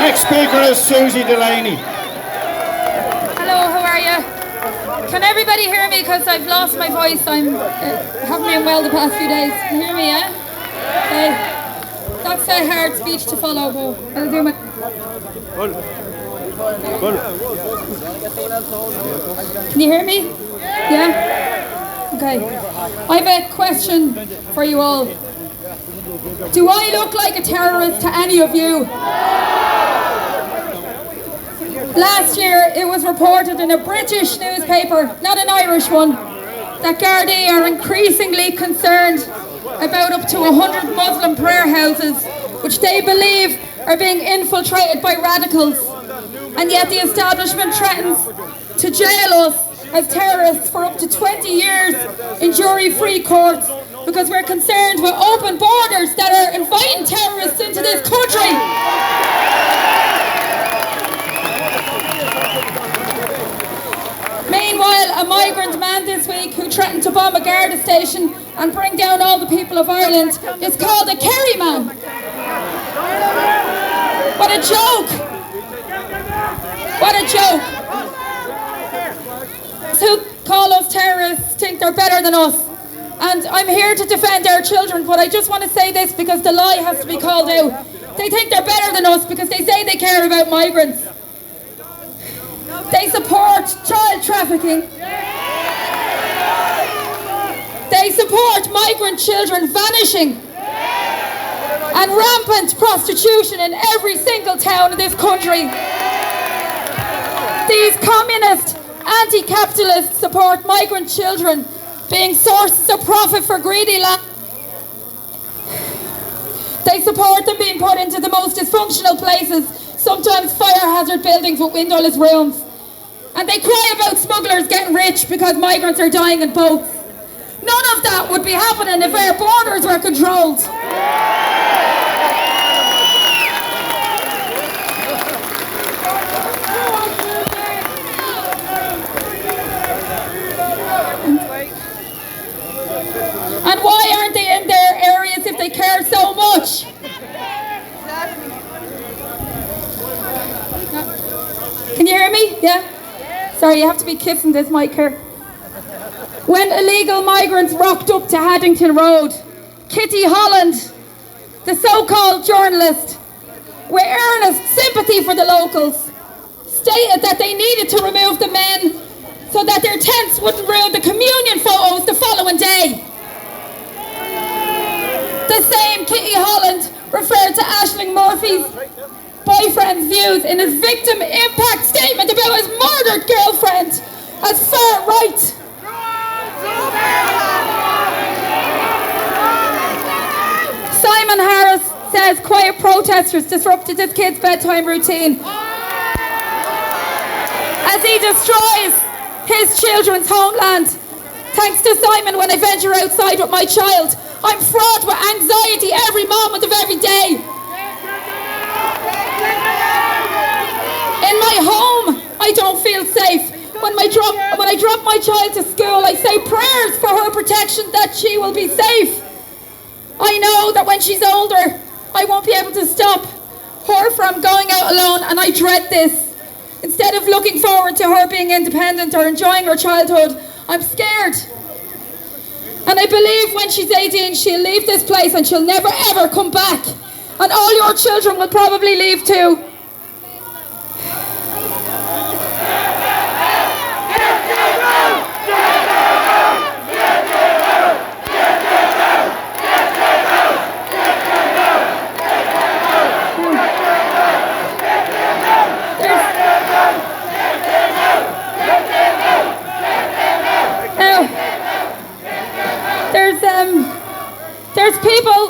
next speaker is Susie Delaney. Hello, how are you? Can everybody hear me? Because I've lost my voice. I haven't been well the past few days. Can you hear me, yeah? Okay. That's a hard speech to follow, but I'll do my... Can you hear me? Yeah? Okay. I have a question for you all. Do I look like a terrorist to any of you? Last year it was reported in a British newspaper, not an Irish one, that Gardaí are increasingly concerned about up to 100 Muslim prayer houses which they believe are being infiltrated by radicals, and yet the establishment threatens to jail us as terrorists for up to 20 years in jury-free courts because we're concerned with open borders that are inviting terrorists into this country. Meanwhile, a migrant man this week who threatened to bomb a Garda station and bring down all the people of Ireland is called a Kerry man. What a joke! What a joke! Those who call us terrorists think they're better than us. And I'm here to defend our children, but I just want to say this because the lie has to be called out. They think they're better than us because they say they care about migrants. They support child trafficking. They support migrant children vanishing and rampant prostitution in every single town in this country. These communist, anti-capitalist support migrant children being sources of profit for greedy land. They support them being put into the most dysfunctional places, sometimes fire hazard buildings with windowless rooms. And they cry about smugglers getting rich because migrants are dying in boats. None of that would be happening if our borders were controlled. And why aren't they in their areas if they care so much? Can you hear me? Yeah? Sorry, you have to be kissing this mic here. When illegal migrants rocked up to Haddington Road, Kitty Holland, the so-called journalist, with earnest sympathy for the locals, stated that they needed to remove the men so that their tents wouldn't ruin the communion photos the following day. The same Kitty Holland referred to Aisling Murphy's boyfriend's views in his victim impact statement about his murdered girlfriend as far right. Simon Harris says quiet protesters disrupted his kid's bedtime routine as he destroys his children's homeland. Thanks to Simon, when I venture outside with my child, I'm fraught with anxiety every moment of every day. In my home, I don't feel safe. When I drop my child to school, I say prayers for her protection that she will be safe. I know that when she's older, I won't be able to stop her from going out alone, and I dread this. Instead of looking forward to her being independent or enjoying her childhood, I'm scared. And I believe when she's 18, she'll leave this place and she'll never ever come back. And all your children will probably leave too.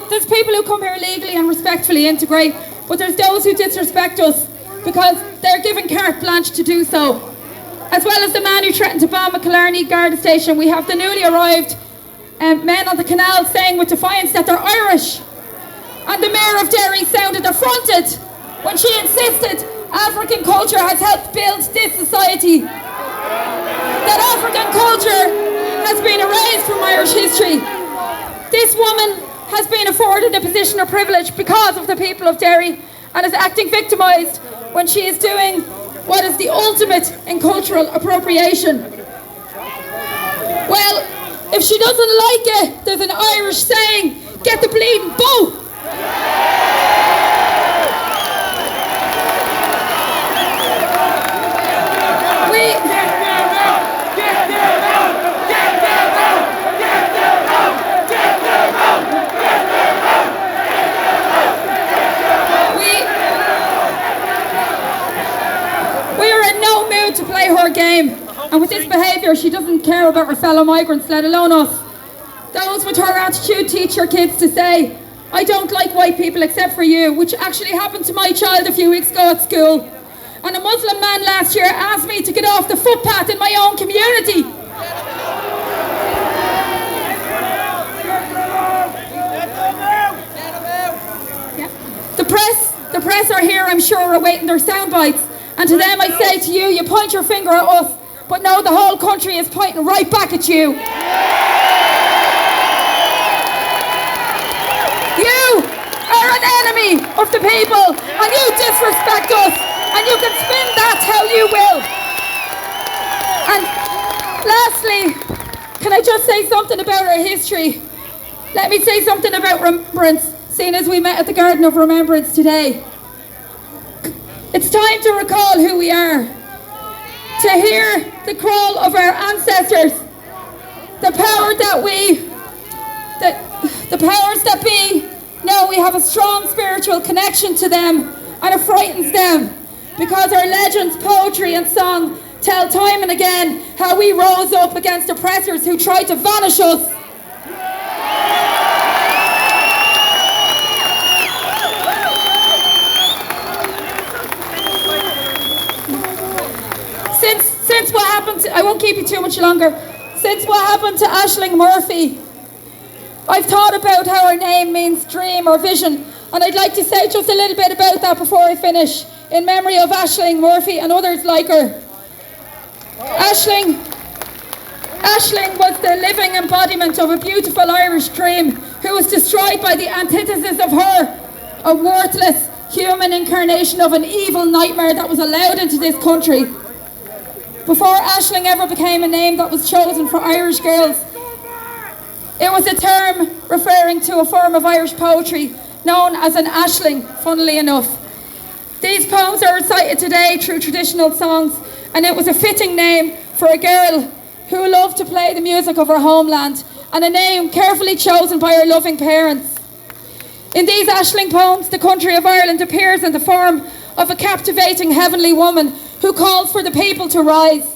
There's people who come here legally and respectfully integrate, but there's those who disrespect us because they're given carte blanche to do so. As well as the man who threatened to bomb a Killarney Garda station, we have the newly arrived men on the canal saying with defiance that they're Irish. And the Mayor of Derry sounded affronted when she insisted African culture has helped build this society. That African culture has been erased from Irish history. This woman has been afforded a position of privilege because of the people of Derry, and is acting victimised when she is doing what is the ultimate in cultural appropriation. Well, if she doesn't like it, there's an Irish saying, get the bleeding boat. To play her game, and with this behaviour she doesn't care about her fellow migrants, let alone us. Those with her attitude teach her kids to say, I don't like white people except for you, which actually happened to my child a few weeks ago at school. And a Muslim man last year asked me to get off the footpath in my own community. The press are here, I'm sure, awaiting their sound bites. And to them I say to you, you point your finger at us, but no, the whole country is pointing right back at you. You are an enemy of the people, and you disrespect us, and you can spin that how you will. And lastly, can I just say something about our history? Let me say something about Remembrance, seeing as we met at the Garden of Remembrance today. It's time to recall who we are, to hear the call of our ancestors, the powers that be know we have a strong spiritual connection to them, and it frightens them, because our legends, poetry and song tell time and again how we rose up against oppressors who tried to vanish us. Since what happened to, I won't keep you too much longer. Since what happened to Aisling Murphy, I've thought about how her name means dream or vision, and I'd like to say just a little bit about that before I finish, in memory of Aisling Murphy and others like her. Aisling was the living embodiment of a beautiful Irish dream who was destroyed by the antithesis of her, a worthless human incarnation of an evil nightmare that was allowed into this country. Before Aisling ever became a name that was chosen for Irish girls, it was a term referring to a form of Irish poetry known as an aisling, funnily enough. These poems are recited today through traditional songs, and it was a fitting name for a girl who loved to play the music of her homeland, and a name carefully chosen by her loving parents. In these aisling poems, the country of Ireland appears in the form of a captivating heavenly woman who calls for the people to rise.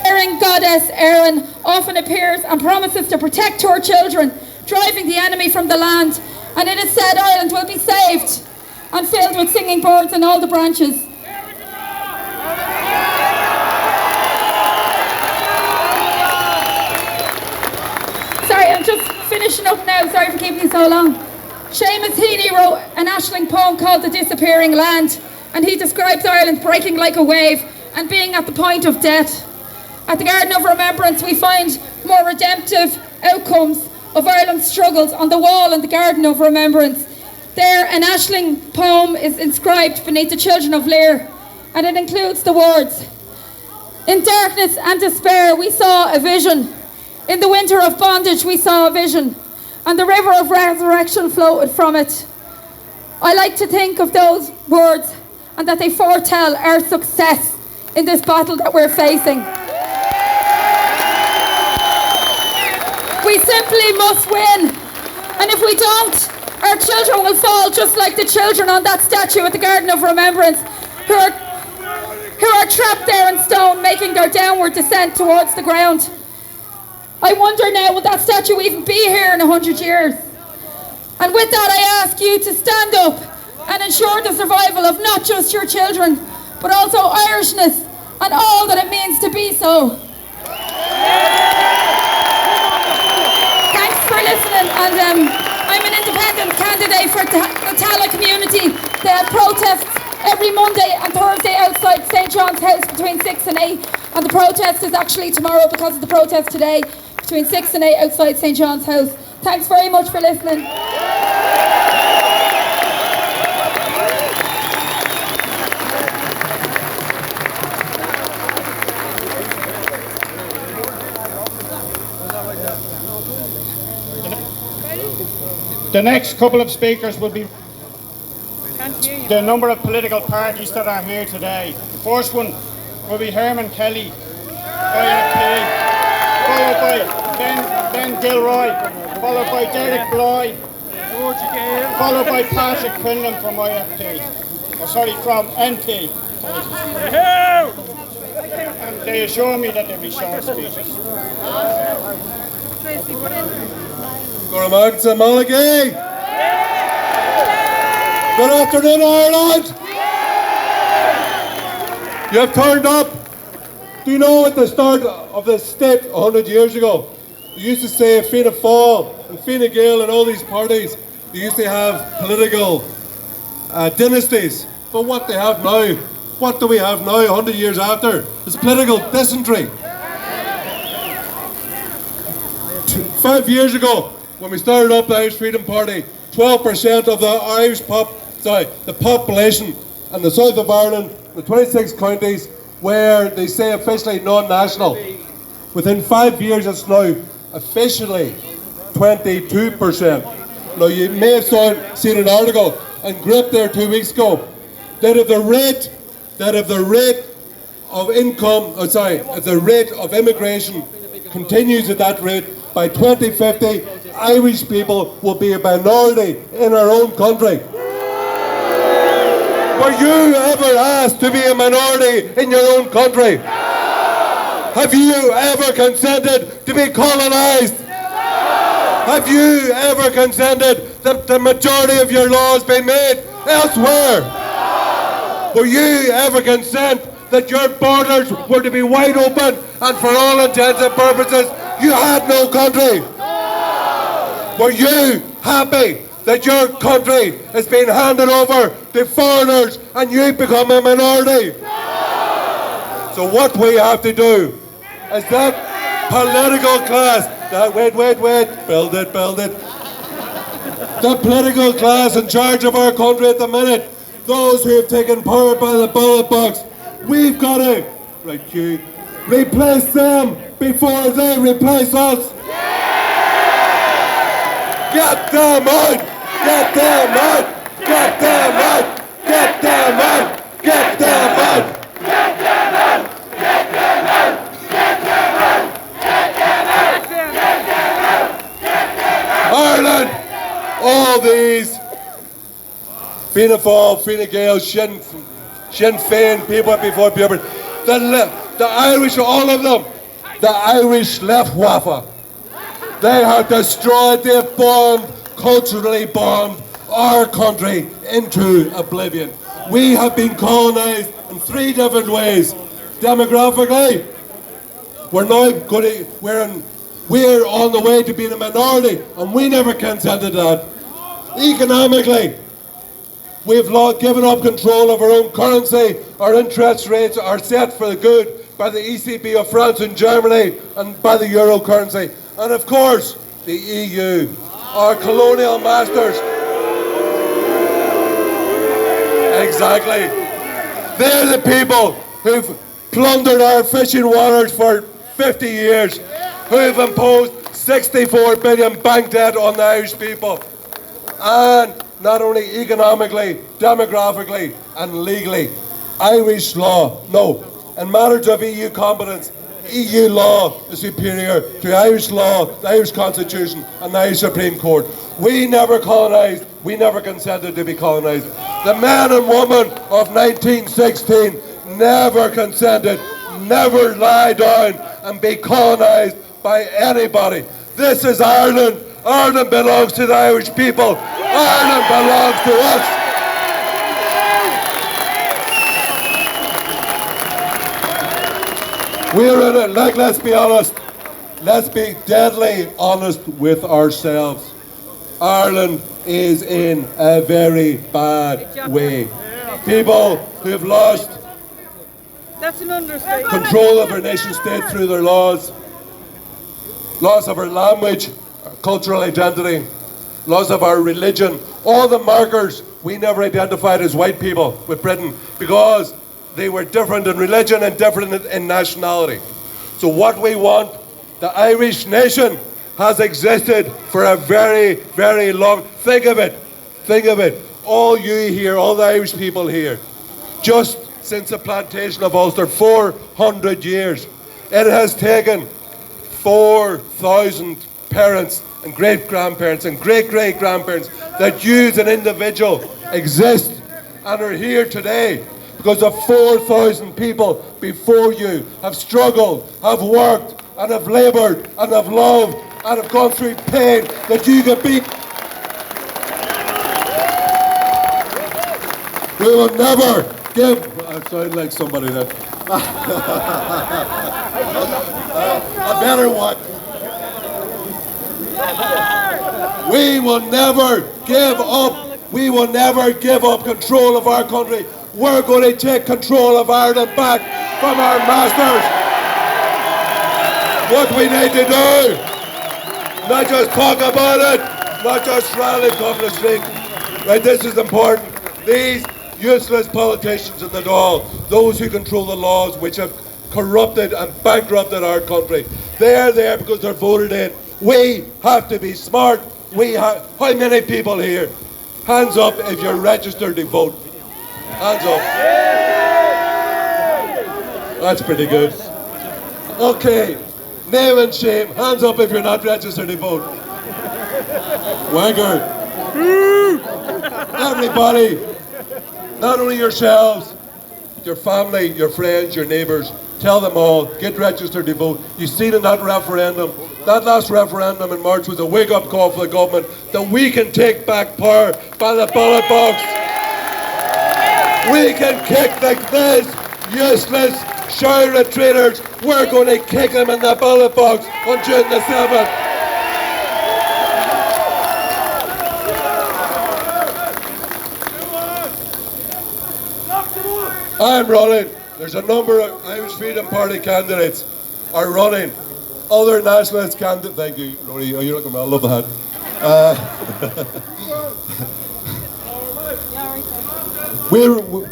Daring goddess Erin often appears and promises to protect her children, driving the enemy from the land, and it is said Ireland will be saved and filled with singing birds in all the branches. Sorry, I'm just finishing up now, sorry for keeping you so long. Seamus Heaney wrote an aisling poem called The Disappearing Land, and he describes Ireland breaking like a wave and being at the point of death. At the Garden of Remembrance we find more redemptive outcomes of Ireland's struggles on the wall in the Garden of Remembrance. There an aisling poem is inscribed beneath the children of Lear, and it includes the words, "In darkness and despair we saw a vision. In the winter of bondage we saw a vision, and the river of resurrection floated from it." I like to think of those words and that they foretell our success in this battle that we're facing. We simply must win, and if we don't, our children will fall just like the children on that statue at the Garden of Remembrance, who are trapped there in stone, making their downward descent towards the ground. I wonder now, will that statue even be here in 100 years? And with that I ask you to stand up and ensure the survival of not just your children, but also Irishness and all that it means to be so. Thanks for listening, and I'm an independent candidate for the Tala community. They have protests every Monday and Thursday outside St. John's House between 6 and 8, and the protest is actually tomorrow because of the protest today between 6 and 8 outside St. John's House. Thanks very much for listening. The next couple of speakers will be the number of political parties that are here today. The first one will be Herman Kelly, IFP, followed by Ben Gilroy, followed by Derek Bly, followed by Patrick Quinlan from IFP. From NP. And they assure me that they'll be short speeches. Good afternoon, Ireland! You have turned up. Do you know at the start of the state 100 years ago, they used to say Fianna Fáil and Fine Gael and all these parties, they used to have political dynasties. But what they have now, what do we have now 100 years after? It's political dysentery. 5 years ago, when we started up the Irish Freedom Party, 12% of the population in the south of Ireland, the 26 counties, where they say officially non-national. Within 5 years, it's now officially 22%. Now, you may have seen an article in Grip there 2 weeks ago that if the rate of immigration continues at that rate, by 2050, Irish people will be a minority in our own country. Were you ever asked to be a minority in your own country? Have you ever consented to be colonised? Have you ever consented that the majority of your laws be made elsewhere? Will you ever consent that your borders were to be wide open and for all intents and purposes you had no country? Were you happy that your country is being handed over to foreigners and you become a minority? So what we have to do is that political class, build it. The political class in charge of our country at the minute, those who have taken power by the ballot box, we've got to, replace them before they replace us. Get them out! Get them out! Get them out! Get them out! Get them out! Get them out! Get them out! Get them out! Get them out! Get them out! Get them out! Ireland! All these Fianna Fáil, Fine Gael, Sinn Féin, people before people, the Irish, all of them, the Irish left Waffa. They have destroyed, they've culturally bombed our country into oblivion. We have been colonised in 3 different ways. Demographically, we're on the way to being a minority, and we never consented to that. Economically, we've given up control of our own currency. Our interest rates are set for the good by the ECB of France and Germany and by the euro currency. And of course, the EU, our colonial masters. Exactly. They're the people who've plundered our fishing waters for 50 years, who've imposed 64 billion bank debt on the Irish people. And not only economically, demographically, and legally, Irish law, no. In matters of EU competence, EU law is superior to Irish law, the Irish Constitution, and the Irish Supreme Court. We never colonised, we never consented to be colonised. The men and women of 1916 never consented, never lie down and be colonised by anybody. This is Ireland. Ireland belongs to the Irish people. Ireland belongs to us. We're in it, let's be honest. Let's be deadly honest with ourselves. Ireland is in a very bad way. People who've lost control of our nation state through their laws, loss of our language, our cultural identity, loss of our religion, all the markers we never identified as white people with Britain because they were different in religion and different in nationality. So what we want, the Irish nation, has existed for a very, very long... Think of it. Think of it. All you here, all the Irish people here, just since the plantation of Ulster, 400 years, it has taken 4,000 parents and great-grandparents and great-great-grandparents that you as an individual exist and are here today because of 4,000 people before you have struggled, have worked, and have laboured, and have loved, and have gone through pain that you could be. We will never give... I sound like somebody that... a better one. We will never give up. We will never give up control of our country. We're going to take control of Ireland back from our masters. What we need to do, not just talk about it, not just rally come the street. Right, this is important. These useless politicians in the Dáil, those who control the laws which have corrupted and bankrupted our country, they're there because they're voted in. We have to be smart. How many people here? Hands up if you're registered to vote. Hands up. That's pretty good. Okay, name and shame. Hands up if you're not registered to vote. Wanker. Everybody, not only yourselves, your family, your friends, your neighbours, tell them all, get registered to vote. You seen in that referendum, that last referendum in March was a wake-up call for the government that we can take back power by the ballot box. We can kick this useless shower of traitors. We're going to kick them in the ballot box on June the 7th. I'm running. There's a number of Irish Freedom Party candidates are running. Other nationalist candidates. Thank you, Rory. Oh, you're looking well. I love the hat.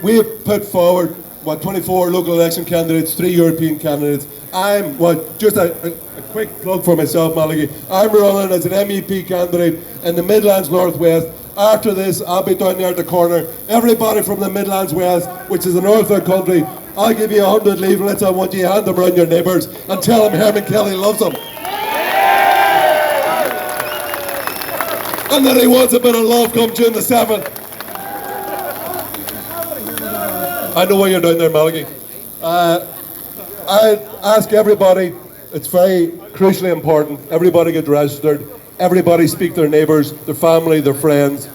We've put forward 24 local election candidates, 3 European candidates. I'm just a quick plug for myself, Malachy. I'm running as an MEP candidate in the Midlands Northwest. After this, I'll be down there at the corner. Everybody from the Midlands West, which is the north of the country, I'll give you 100 leaflets. I want you to hand them around your neighbours and tell them Herman Kelly loves them. And that he wants a bit of love come June the 7th. I know why you're down there, Malachy. I ask everybody, it's very crucially important, everybody get registered, everybody speak to their neighbours, their family, their friends.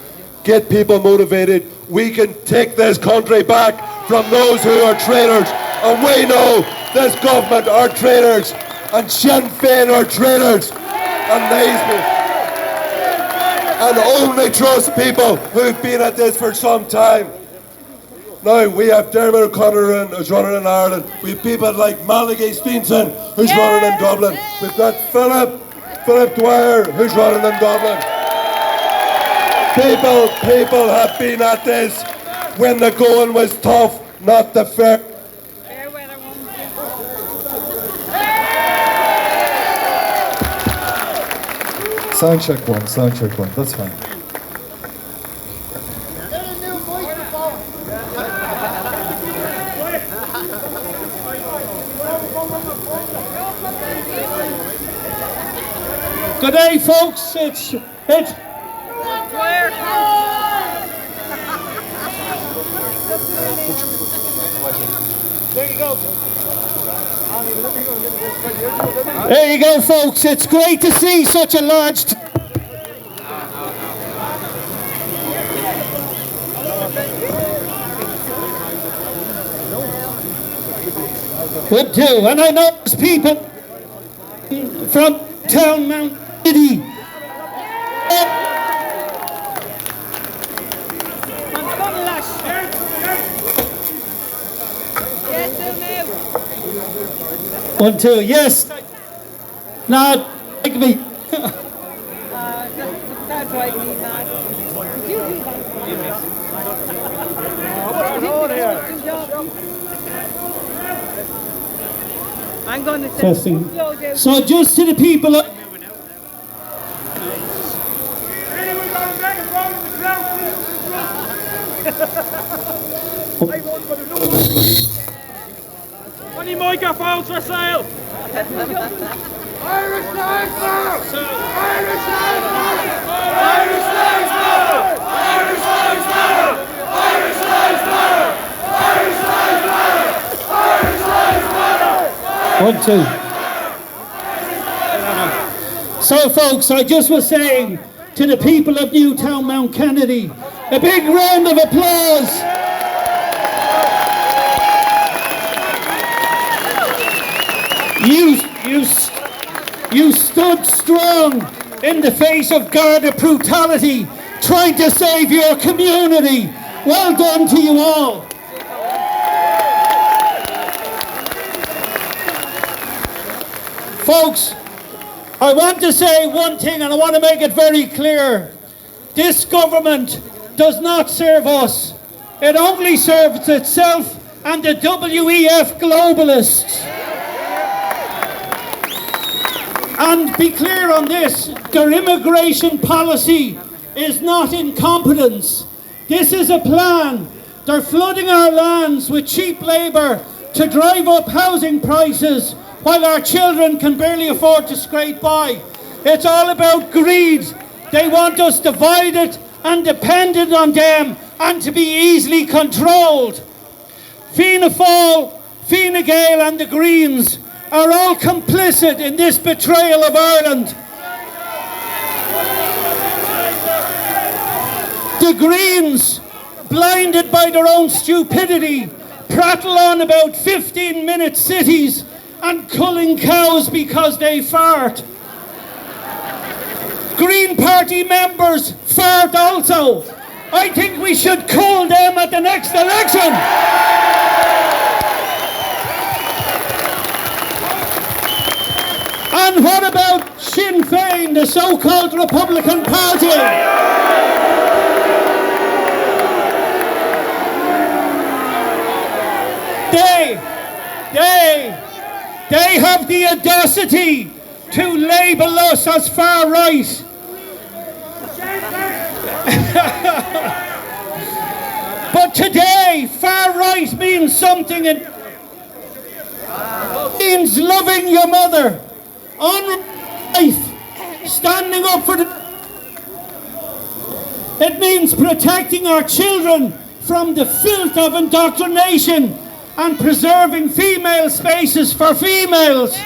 Get people motivated. We can take this country back from those who are traitors. And we know this government are traitors. And Sinn Féin are traitors. And these people. And only trust people who've been at this for some time. Now, we have Dermot O'Connor who's running in Ireland. We have people like Malachy Steenson who's running in Dublin. We've got Philip Dwyer who's running in Dublin. People have been at this when the going was tough, not the fair. Sound check one, that's fine. Good day, folks. It's There you go, folks. It's great to see such a large... Good too. And I know there's people from town Mount City. One, two, yes. Not like me. That's right, me, man. I'm going to testing. So just to the people, Any microphones for sale? Irish Flags Matter! Irish Flags Matter! Irish Flags Matter! Irish Flags Matter! Irish Flags Matter! Irish Flags Matter! Irish Flags Matter! 1, 2. So folks, I just was saying to the people of Newtown Mount Kennedy, a big round of applause. You stood strong in the face of Garda brutality, trying to save your community. Well done to you all. Folks, I want to say one thing, and I want to make it very clear. This government does not serve us. It only serves itself and the WEF globalists. And be clear on this, their immigration policy is not incompetence. This is a plan. They're flooding our lands with cheap labour to drive up housing prices while our children can barely afford to scrape by. It's all about greed. They want us divided and dependent on them and to be easily controlled. Fianna Fáil, Fine Gael and the Greens are all complicit in this betrayal of Ireland. The Greens, blinded by their own stupidity, prattle on about 15-minute cities and culling cows because they fart. Green Party members fart also. I think we should cull them at the next election. And what about Sinn Féin, the so-called Republican Party? They have the audacity to label us as far right. But today, far right means something. It means loving your mother, honoring life, standing up for the... It means protecting our children from the filth of indoctrination and preserving female spaces for females.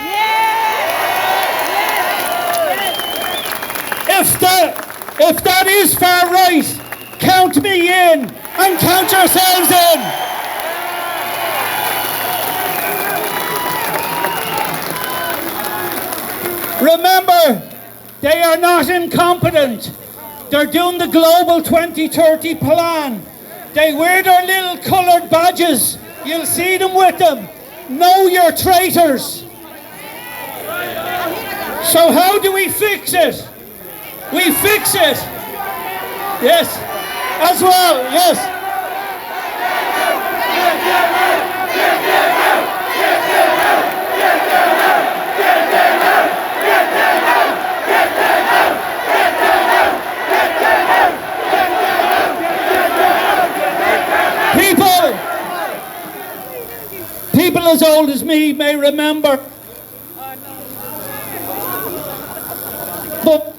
If that is far right, count me in and count yourselves in. Remember, they are not incompetent. They're doing the Global 2030 plan. They wear their little coloured badges. You'll see them with them. Know your traitors. So how do we fix it? We fix it. Yes. As well, yes. People as old as me may remember. But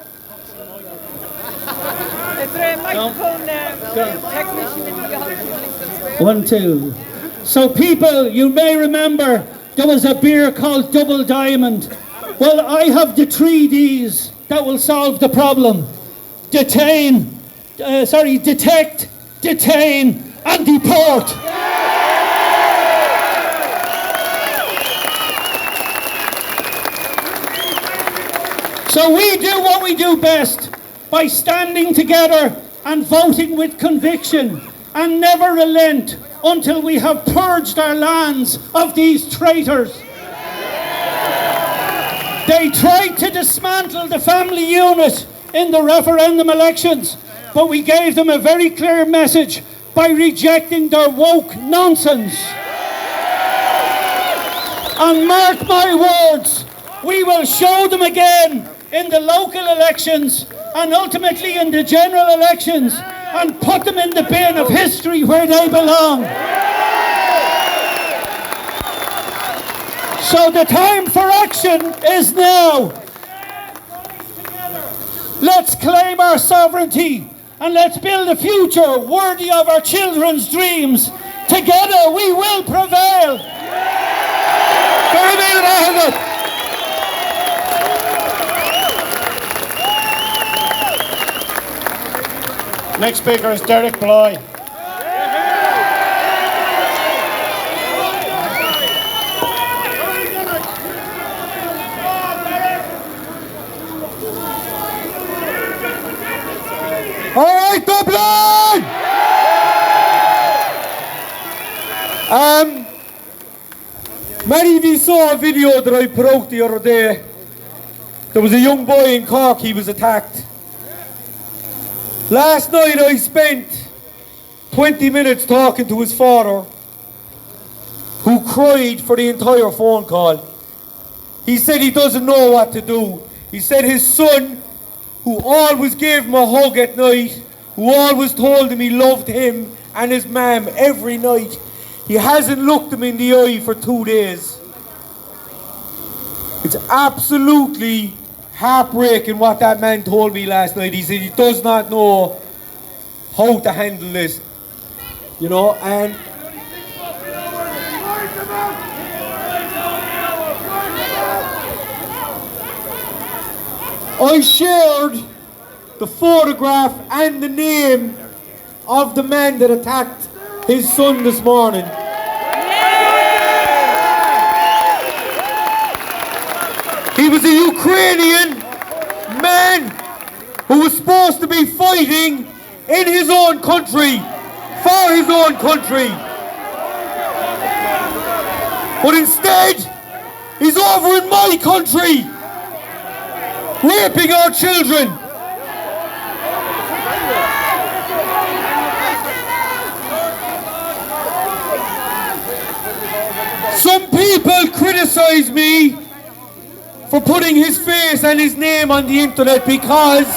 One, two. So people, you may remember there was a beer called Double Diamond. Well, I have the 3 Ds that will solve the problem. Detect, detain, and deport. So we do what we do best, by standing together and voting with conviction, and never relent until we have purged our lands of these traitors. They tried to dismantle the family unit in the referendum elections, but we gave them a very clear message by rejecting their woke nonsense. And mark my words, we will show them again in the local elections and ultimately in the general elections and put them in the bin of history where they belong. So the time for action is now. Let's claim our sovereignty and let's build a future worthy of our children's dreams. Together we will prevail. Next speaker is Derek Bly. All right, Dublin! Many of you saw a video that I put out the other day. There was a young boy in Cork, he was attacked. Last night I spent 20 minutes talking to his father, who cried for the entire phone call. He said he doesn't know what to do. He said his son, who always gave him a hug at night, who always told him he loved him and his mum every night, he hasn't looked him in the eye for 2 days. It's absolutely heartbreaking what that man told me last night. He said he does not know how to handle this, you know, and I shared the photograph and the name of the man that attacked his son this morning. He was a Ukrainian man who was supposed to be fighting in his own country, for his own country. But instead, he's over in my country, raping our children. Some people criticize me for putting his face and his name on the internet because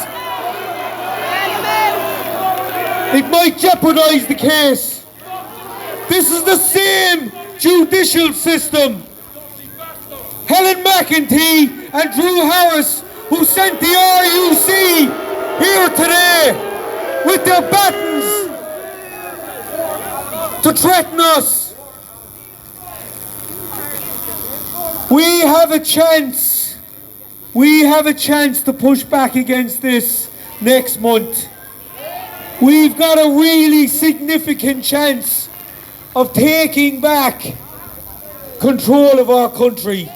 it might jeopardize the case. This is the same judicial system. Helen McEntee and Drew Harris, who sent the RUC here today with their batons to threaten us. We have a chance. We have a chance to push back against this next month. We've got a really significant chance of taking back control of our country.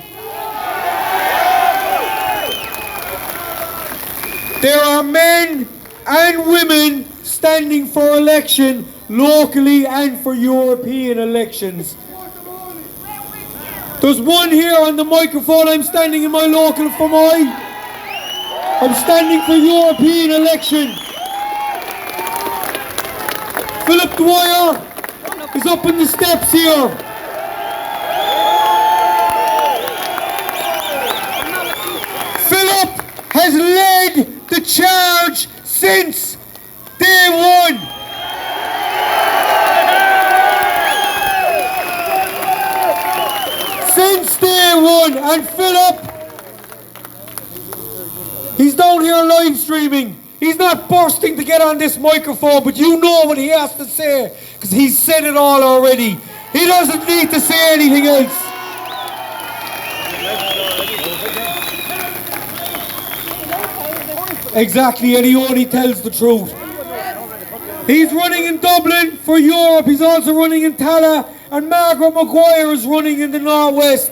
There are men and women standing for election locally and for European elections. There's one here on the microphone. I'm standing in my local for I'm standing for European election. Philip Dwyer is up in the steps here. Philip has led the charge since day one. Since day one, and Philip, he's down here live streaming. He's not bursting to get on this microphone, but you know what he has to say, because he's said it all already. He doesn't need to say anything else. Exactly, and he only tells the truth. He's running in Dublin for Europe. He's also running in Tala, and Margaret Maguire is running in the Northwest.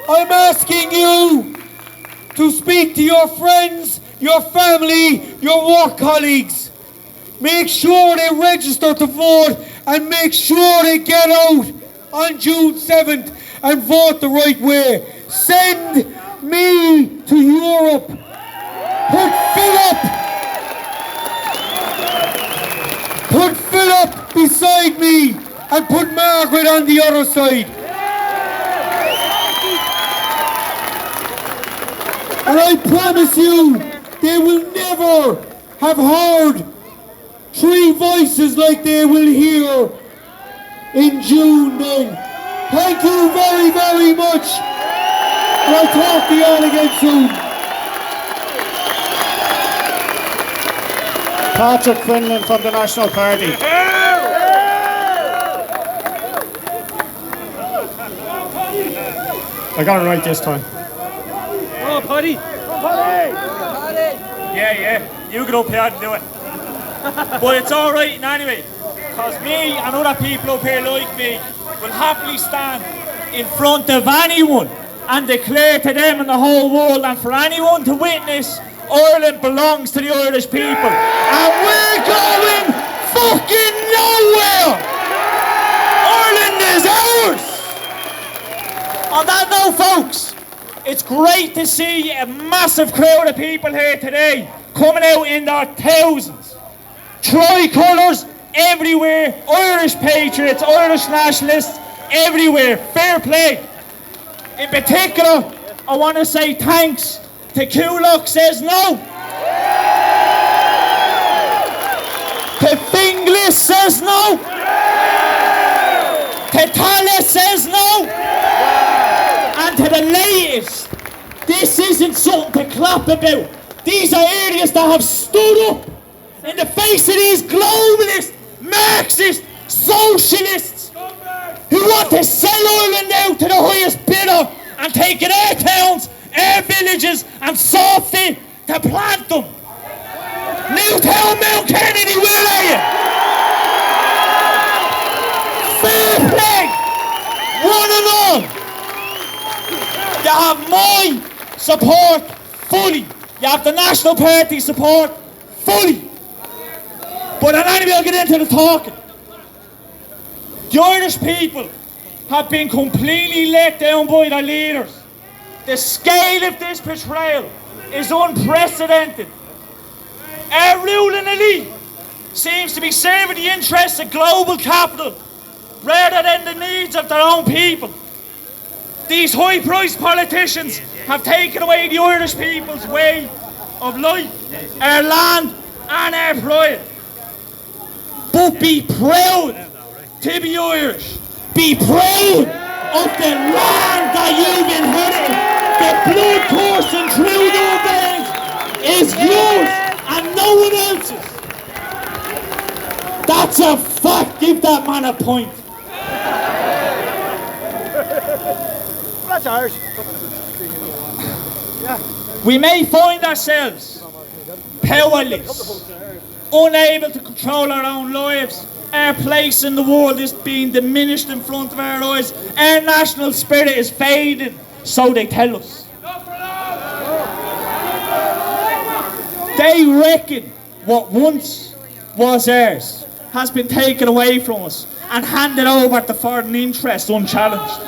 I'm asking you to speak to your friends, your family, your work colleagues. Make sure they register to vote and make sure they get out on June 7th and vote the right way. Send me to Europe. Put Philip beside me and put Margaret on the other side. And I promise you, they will never have heard 3 voices like they will hear in June then. Thank you very, very much. And I'll talk to you all again soon. Patrick Quinlan from the National Party. I got it right this time. Oh, Paddy! Yeah, you get up here and do it. But it's alright anyway, because me and other people up here like me will happily stand in front of anyone and declare to them and the whole world and for anyone to witness, Ireland belongs to the Irish people. And we're going fucking nowhere! Ireland is ours! On that note, folks, it's great to see a massive crowd of people here today, coming out in their thousands. Tricolours everywhere, Irish patriots, Irish nationalists everywhere. Fair play. In particular, I want to say thanks to Kulak Says No, to Finglas Says No, to Talis Says No, and to the latest. This isn't something to clap about. These are areas that have stood up in the face of these globalist, Marxist, socialists who want to sell Ireland out to the highest bidder and take it our towns, our villages and saw fit to plant them. Newtown, Mount Kennedy, where are you? Fair play, one and all. You have my support fully. You have the National Party support fully. But anyway, I'll get into the talking. The Irish people have been completely let down by their leaders. The scale of this betrayal is unprecedented. Our ruling elite seems to be serving the interests of global capital rather than the needs of their own people. These high-priced politicians have taken away the Irish people's way of life, our land and our pride. But be proud to be Irish. Be proud of the land that you've inherited. The blood coursing through your veins is yours and no one else's. That's a fact. Give that man a point. That's ours. We may find ourselves powerless, unable to control our own lives. Our place in the world is being diminished in front of our eyes. Our national spirit is fading, so they tell us. They reckon what once was ours has been taken away from us and handed over to foreign interests unchallenged.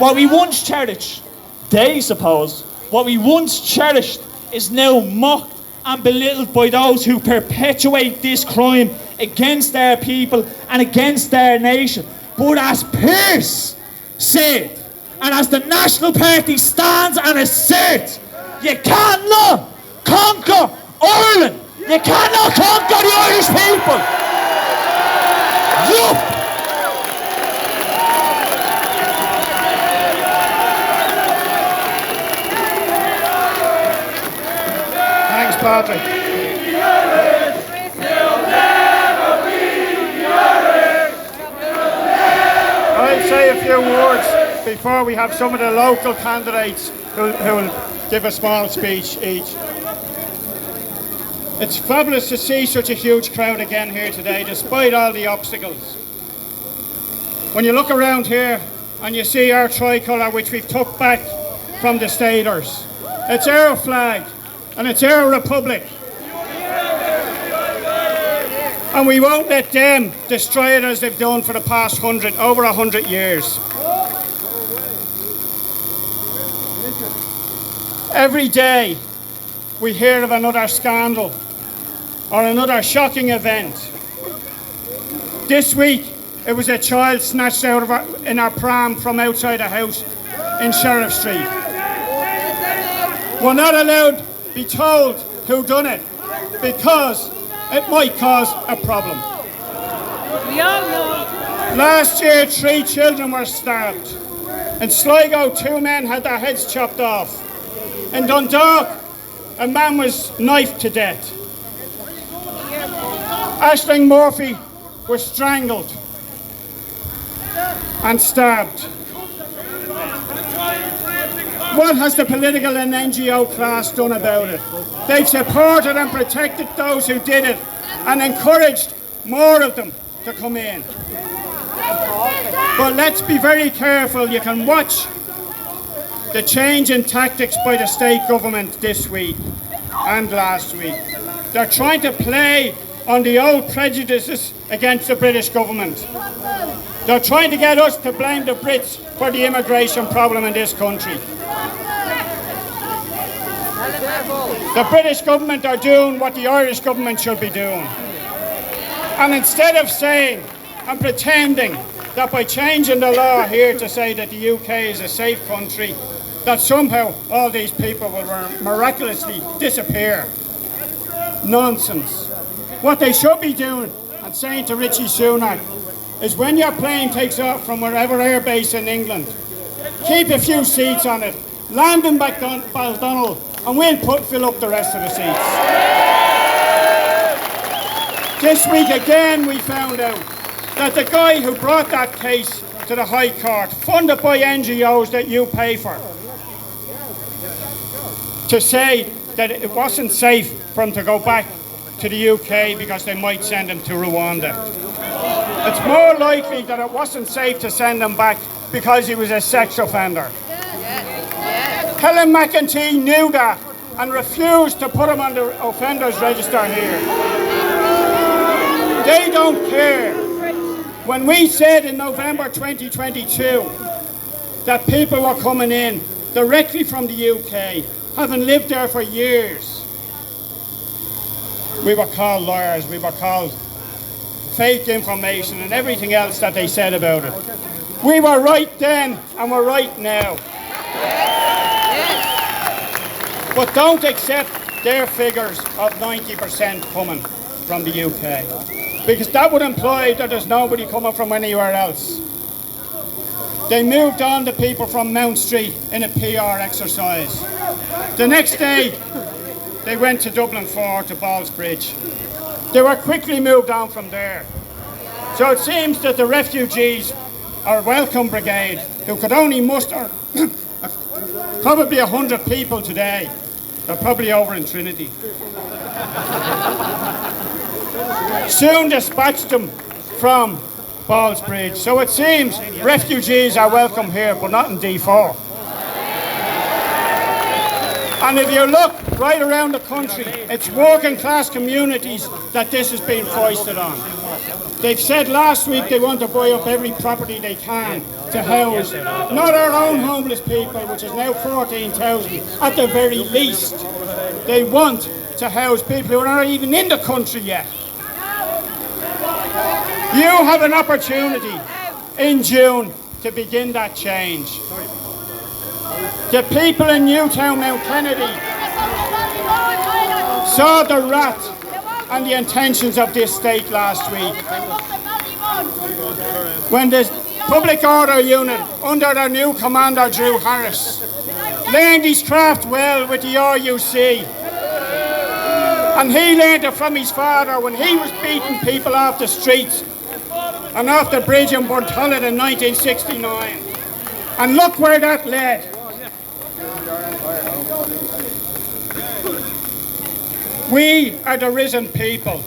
What we once cherished, they suppose, what we once cherished is now mocked and belittled by those who perpetuate this crime against our people and against our nation. But as Pearse said, and as the National Party stands and asserts, you cannot conquer Ireland. You cannot conquer the Irish people. Yup. Thanks, Patrick. I'll say a few words before we have some of the local candidates who will give a small speech each. It's fabulous to see such a huge crowd again here today, despite all the obstacles. When you look around here and you see our tricolour, which we've took back from the Staters, it's our flag and it's our republic. And we won't let them destroy it as they've done for the past over 100 years. Every day we hear of another scandal or another shocking event. This week it was a child snatched out of in our pram from outside a house in Sheriff Street. We're not allowed to be told who done it. because it might cause a problem. We all know. Last year, 3 children were stabbed. In Sligo, 2 men had their heads chopped off. In Dundalk, a man was knifed to death. Aisling Murphy was strangled and stabbed. What has the political and NGO class done about it? They've supported and protected those who did it and encouraged more of them to come in. But let's be very careful. You can watch the change in tactics by the state government this week and last week. They're trying to play on the old prejudices against the British government. They're trying to get us to blame the Brits for the immigration problem in this country. The British government are doing what the Irish government should be doing. And instead of saying and pretending that by changing the law here to say that the UK is a safe country, that somehow all these people will miraculously disappear. Nonsense. What they should be doing and saying to Richie Sunak is when your plane takes off from wherever airbase in England, keep a few seats on it, land in Baldonnel, and we'll fill up the rest of the seats. This week again we found out that the guy who brought that case to the High Court, funded by NGOs that you pay for, to say that it wasn't safe for him to go back to the UK because they might send him to Rwanda. It's more likely that it wasn't safe to send him back because he was a sex offender. Helen McEntee knew that and refused to put him on the offenders register here. They don't care. When we said in November 2022 that people were coming in directly from the UK, having lived there for years, we were called liars, we were called fake information and everything else that they said about it. We were right then and we're right now. But don't accept their figures of 90% coming from the UK, because that would imply that there's nobody coming from anywhere else. They moved on the people from Mount Street in a PR exercise. The next day, they went to Dublin 4 to Ballsbridge. They were quickly moved on from there. So it seems that the refugees, our welcome brigade, who could only muster probably 100 people today, they're probably over in Trinity, soon dispatched them from Ballsbridge. So it seems refugees are welcome here, but not in D4. And if you look right around the country, it's working class communities that this has been foisted on. They've said last week they want to buy up every property they can to house not our own homeless people, which is now 14,000 at the very least. They want to house people who are not even in the country yet. You have an opportunity in June to begin that change. The people in Newtown, Mount Kennedy, saw the wrath and the intentions of this state last week, when the Public Order Unit, under their new commander Drew Harris, learned his craft well with the RUC. And he learned it from his father when he was beating people off the streets and off the bridge in Burntollet in 1969. And look where that led. We are the risen people.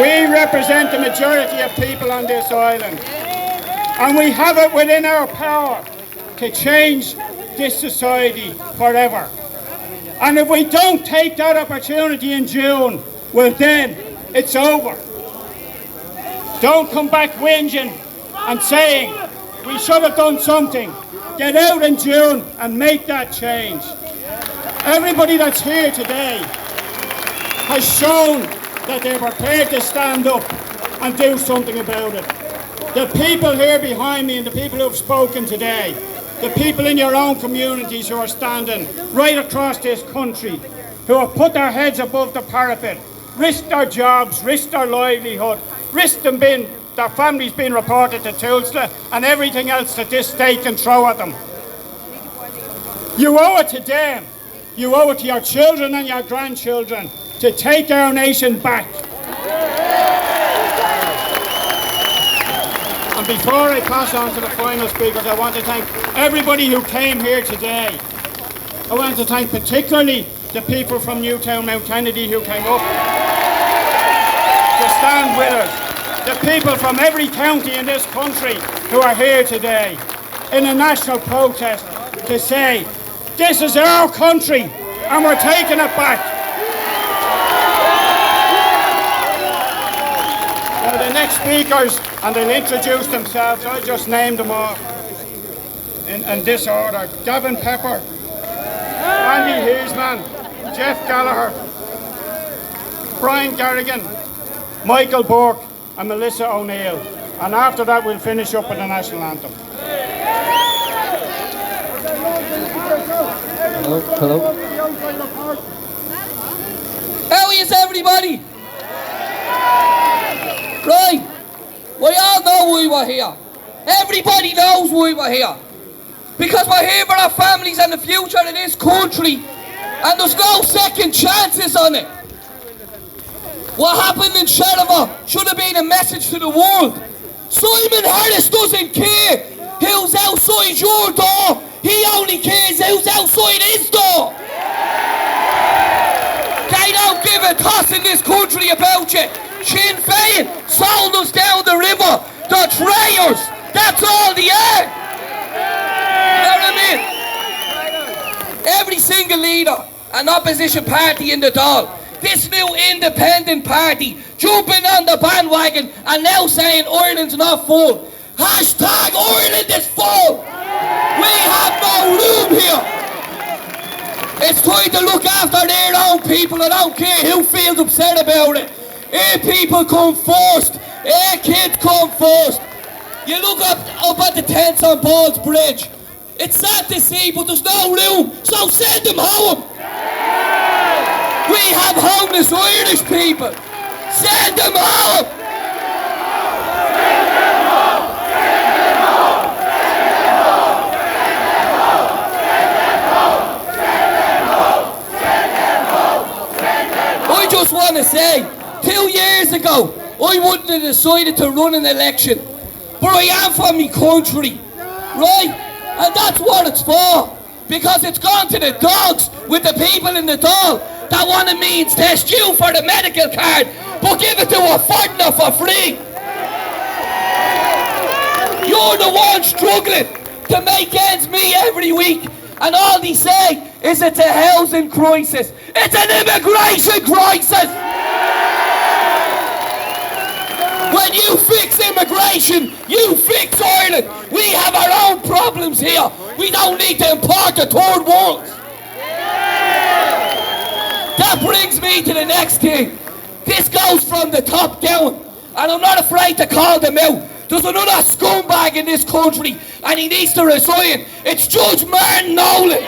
We represent the majority of people on this island. And we have it within our power to change this society forever. And if we don't take that opportunity in June, well then, it's over. Don't come back whinging and saying, we should have done something. Get out in June and make that change. Everybody that's here today has shown that they're prepared to stand up and do something about it. The people here behind me and the people who have spoken today, the people in your own communities who are standing right across this country, who have put their heads above the parapet, risked their jobs, risked their livelihood, risked their families being reported to Tulsa and everything else that this state can throw at them. You owe it to them. You owe it to your children and your grandchildren to take our nation back. And before I pass on to the final speakers, I want to thank everybody who came here today. I want to thank particularly the people from Newtown, Mount Kennedy who came up to stand with us. The people from every county in this country who are here today in a national protest to say, this is our country and we're taking it back. Now the next speakers, and they'll introduce themselves, I just named them all in this order. Gavin Pepper, Andy Heisman, Jeff Gallagher, Brian Garrigan, Michael Burke and Melissa O'Neill. And after that we'll finish up with the national anthem. Hello. How is everybody? Right, we all know why we're here. Everybody knows why we're here. Because we're here for our families and the future of this country. And there's no second chances on it. What happened in Sheridan should have been a message to the world. Simon Harris doesn't care who's outside your door. He only cares who's outside his door. They don't give a toss in this country about you. Sinn Féin sold us down the river. They're traitors. That's all they are. You know what I mean? Every single leader and opposition party in the Dáil, this new independent party jumping on the bandwagon and now saying Ireland's not full. Hashtag Ireland is full. We have no room here. It's time to look after their own people. I don't care who feels upset about it. Our people come first. Our kids come first. You look up at the tents on Ball's Bridge. It's sad to see, but there's no room, so send them home. We have homeless Irish people. Send them home. I just want to say, 2 years ago, I wouldn't have decided to run an election. But I am from my country, right? And that's what it's for. Because it's gone to the dogs with the people in the Dáil that want to means test you for the medical card, but give it to a foreigner for free. You're the one struggling to make ends meet every week. And all they say is it's a housing crisis. It's an immigration crisis. When you fix immigration, you fix Ireland. We have our own problems here. We don't need to import the third world. That brings me to the next thing. This goes from the top down, and I'm not afraid to call them out. There's another scumbag in this country, and he needs to resign. It's Judge Martin Nolan.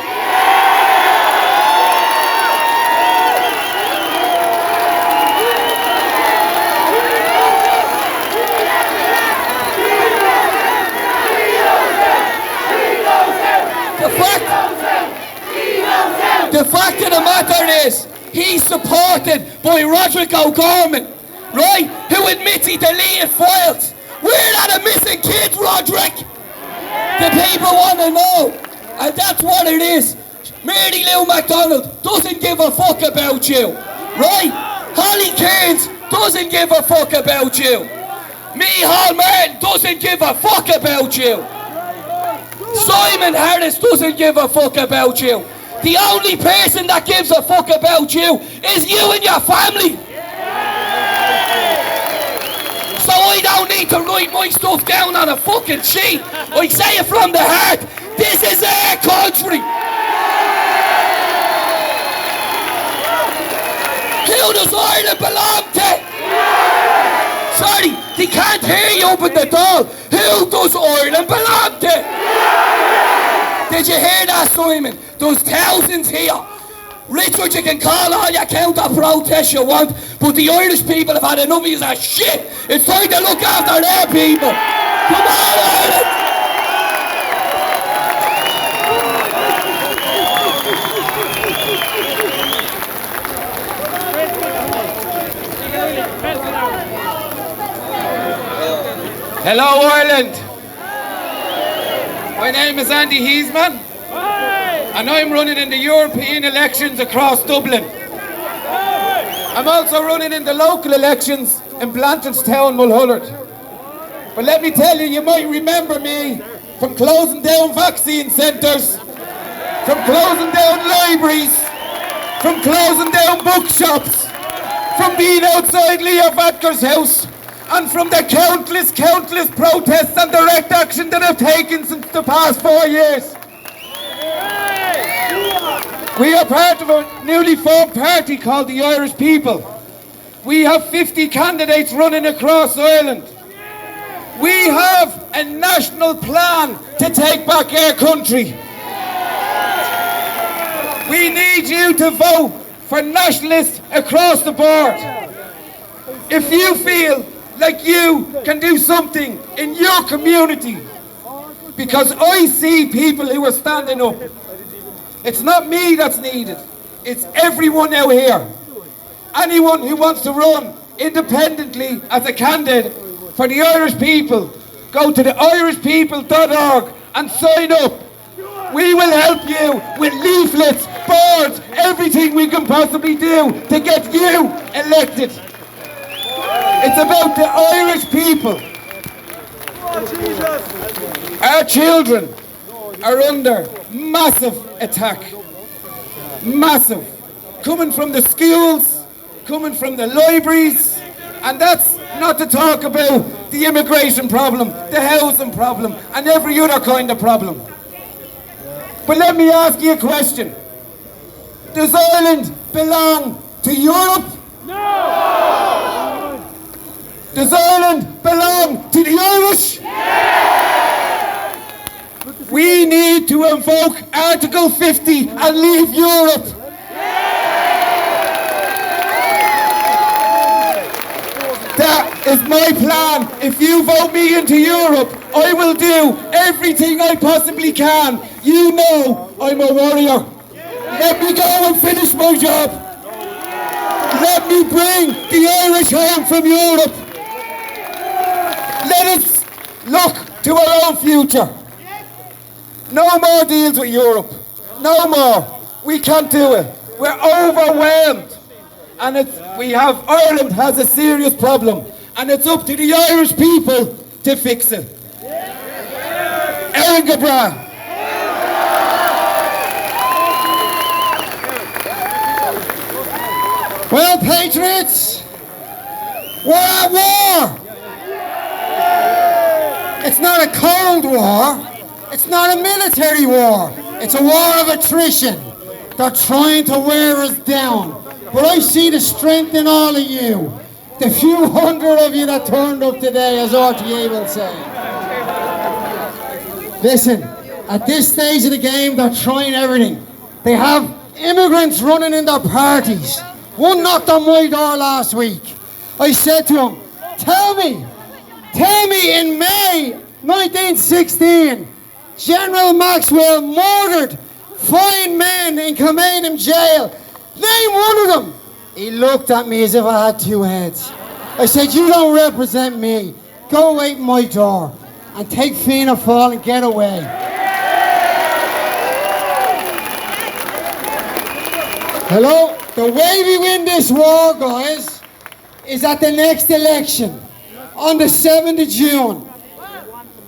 The fact of the matter is, he's supported by Roderick O'Gorman, right? Who admits he deleted files. We're not a missing kids, Roderick. The people want to know, and that's what it is. Mary Lou MacDonald doesn't give a fuck about you, right? Holly Cairns doesn't give a fuck about you. Micheál Martin doesn't give a fuck about you. Simon Harris doesn't give a fuck about you. The only person that gives a fuck about you is you and your family. So I don't need to write my stuff down on a fucking sheet. I say it from the heart. This is our country. Who does Ireland belong to? Sorry, they can't hear you up in the Dáil. Who does Ireland belong to? Did you hear that, Simon? There's thousands here. Richard, you can call all your counter protests you want, but the Irish people have had enough of you as shit. It's time to look after their people. Come on, Ireland! Hello, Ireland. My name is Andy Heisman, and I'm running in the European elections across Dublin. I'm also running in the local elections in Blanchardstown, Mulhullard. But let me tell you, you might remember me from closing down vaccine centres, from closing down libraries, from closing down bookshops, from being outside Leo Varadkar's house, and from the countless protests and direct action that I've taken since the past 4 years. We are part of a newly formed party called the Irish People. We have 50 candidates running across Ireland. We have a national plan to take back our country. We need you to vote for nationalists across the board. If you feel like you can do something in your community, because I see people who are standing up. It's not me that's needed, it's everyone out here. Anyone who wants to run independently as a candidate for the Irish people, go to the irishpeople.org and sign up. We will help you with leaflets, boards, everything we can possibly do to get you elected. It's about the Irish people. Our children are under massive attack. Massive. Coming from the schools, coming from the libraries, and that's not to talk about the immigration problem, the housing problem, and every other kind of problem. But let me ask you a question. Does Ireland belong to Europe? No! Does Ireland belong to the Irish? Yeah! We need to invoke Article 50 and leave Europe. That is my plan. If you vote me into Europe, I will do everything I possibly can. You know I'm a warrior. Let me go and finish my job. Let me bring the Irish home from Europe. Let us look to our own future. No more deals with Europe. No more. We can't do it. We're overwhelmed. And Ireland has a serious problem. And it's up to the Irish people to fix it. Erin Gabra. Well, patriots, we're at war. It's not a cold war. It's not a military war. It's a war of attrition. They're trying to wear us down. But I see the strength in all of you. The few hundred of you that turned up today, as RTA will say. Listen, at this stage of the game, they're trying everything. They have immigrants running in their parties. One knocked on my door last week. I said to him, tell me in May 1916, General Maxwell murdered 5 men in Kilmainham jail. Name one of them. He looked at me as if I had 2 heads. I said, you don't represent me. Go wait at my door and take Fianna Fáil and get away. Hello? The way we win this war, guys, is at the next election on the 7th of June.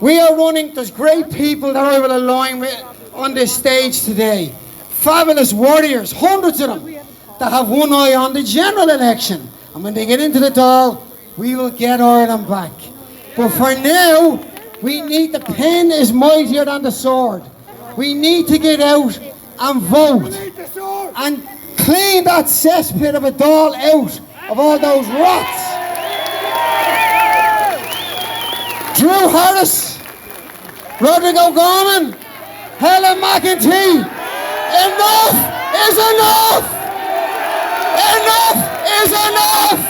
We are running, there's great people that I will align with on this stage today. Fabulous warriors, hundreds of them, that have one eye on the general election. And when they get into the Dáil, we will get Ireland back. But for now, we need, the pen is mightier than the sword. We need to get out and vote. And clean that cesspit of a Dáil out of all those rats. Drew Harris, Rodrigo Gorman, Helen McEntee, enough is enough! Enough is enough!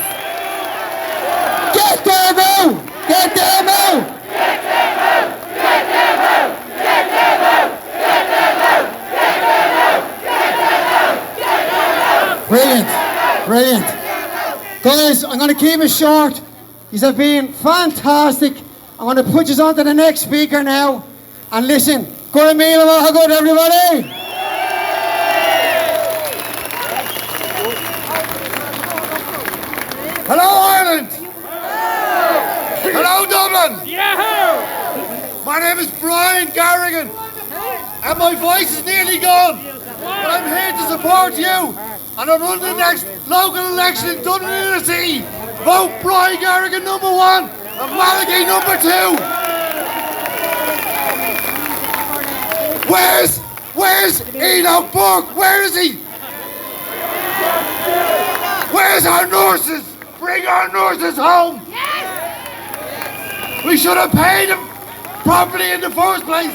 Get them out! Get them out! Brilliant, brilliant. Guys, I'm going to keep it short. These have been fantastic. I'm going to put you on to the next speaker now. And listen, good meal and all good, everybody. Hello, Ireland! Hello, Dublin! My name is Brian Garrigan, and my voice is nearly gone. But I'm here to support you, and I'm running the next local election in Dublin Inner City. Vote Brian Garrigan #1 and Malachy #2. Where's Enoch Burke? Where is he? Where's our nurses? Bring our nurses home! We should have paid them properly in the first place.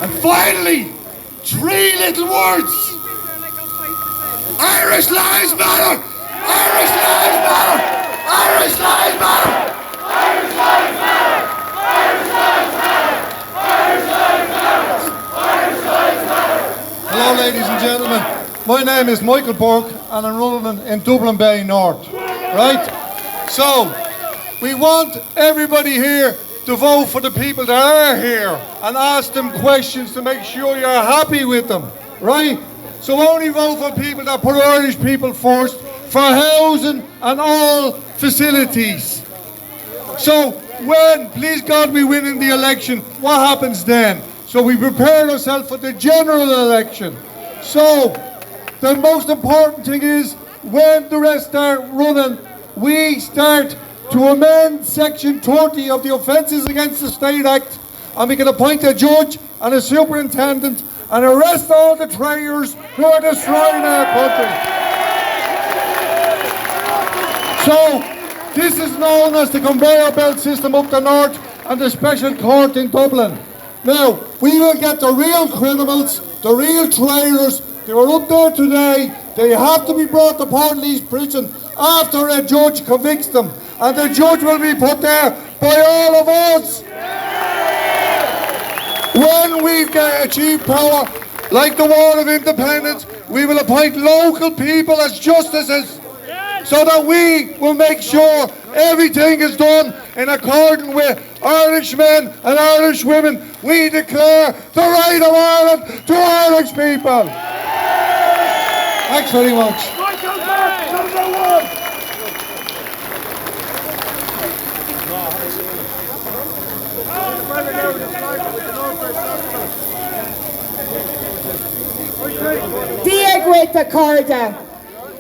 And finally, 3 little words. Irish lives matter! Irish lives matter! Irish lives matter! Irish lives matter! Irish lives matter! Irish lives matter! Irish lives matter! Hello, ladies and gentlemen. My name is Michael Burke, and I'm running in Dublin Bay North. Right? So, we want everybody here to vote for the people that are here and ask them questions to make sure you're happy with them. Right? So only vote for people that put Irish people first for housing and all facilities. So when, please God, we win in the election, what happens then? So we prepare ourselves for the general election. So the most important thing is when the rest start running, we start to amend Section 30 of the Offences Against the State Act, and we can appoint a judge and a superintendent and arrest all the traitors who are destroying our country. So, this is known as the conveyor belt system up the north and the special court in Dublin. Now, we will get the real criminals, the real traitors. They were up there today. They have to be brought to Portlease prison after a judge convicts them. And the judge will be put there by all of us. When we achieve power, like the War of Independence, we will appoint local people as justices so that we will make sure everything is done in accordance with Irish men and Irish women. We declare the right of Ireland to Irish people. Thanks very much. Diagwita Corda.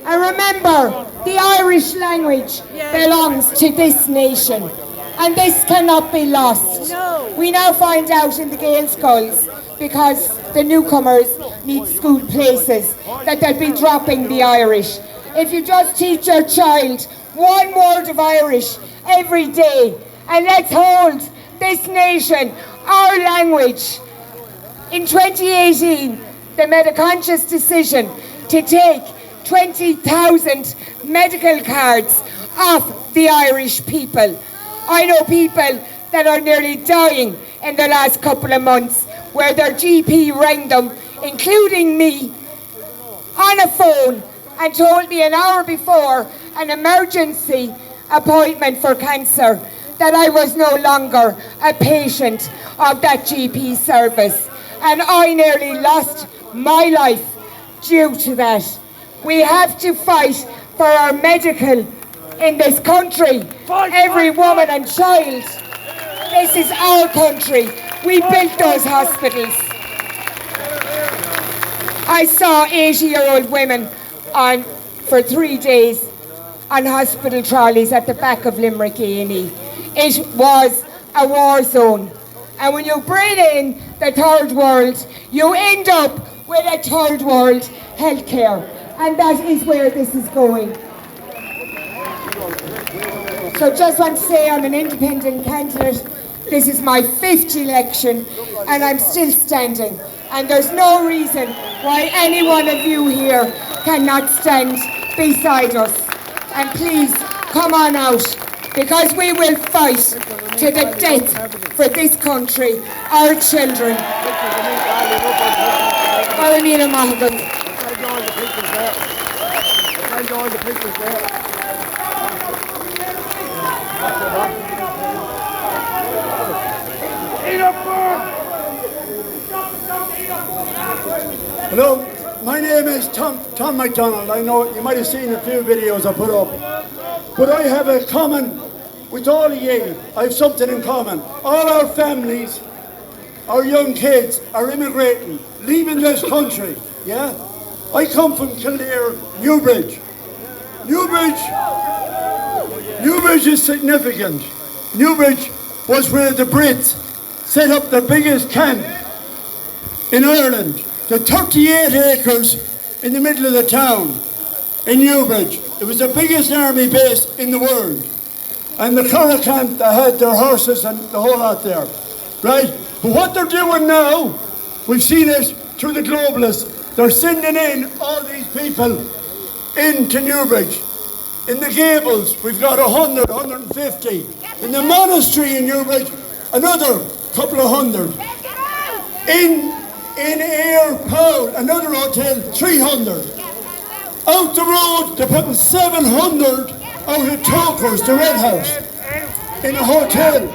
And remember, the Irish language belongs to this nation, and this cannot be lost. We now find out in the Gaelskulls, because the newcomers need school places, that they'll be dropping the Irish. If you just teach your child one word of Irish every day, and let's hold this nation, our language. In 2018, they made a conscious decision to take 20,000 medical cards off the Irish people. I know people that are nearly dying in the last couple of months where their GP rang them, including me, on a phone and told me an hour before an emergency appointment for cancer that I was no longer a patient of that GP service. And I nearly lost my life due to that. We have to fight for our medical in this country. Every woman and child. This is our country. We built those hospitals. I saw 80-year-old women for 3 days on hospital trolleys at the back of Limerick A&E. It was a war zone. And when you bring in the third world, you end up with a third world healthcare. And that is where this is going. So just want to say I'm an independent candidate. This is my 5th election and I'm still standing. And there's no reason why any one of you here cannot stand beside us. And please, come on out, because we will fight to the death for this country, our children. Hello, my name is Tom MacDonald. I know you might have seen a few videos I put up, but I have a common with all of you. I have something in common. All our families, our young kids are immigrating, leaving this country, yeah? I come from Kildare, Newbridge. Newbridge is significant. Newbridge was where the Brits set up the biggest camp in Ireland. The 38 acres in the middle of the town in Newbridge. It was the biggest army base in the world. And the Curragh camp, they had their horses and the whole lot there, right? But what they're doing now, we've seen it through the globalists, they're sending in all these people into Newbridge. In the Gables, we've got 100, 150. In the monastery in Newbridge, another couple of hundred. In Ayr Powell, another hotel, 300. Out the road, they're putting 700 out of Tokers, the Red House, in a hotel.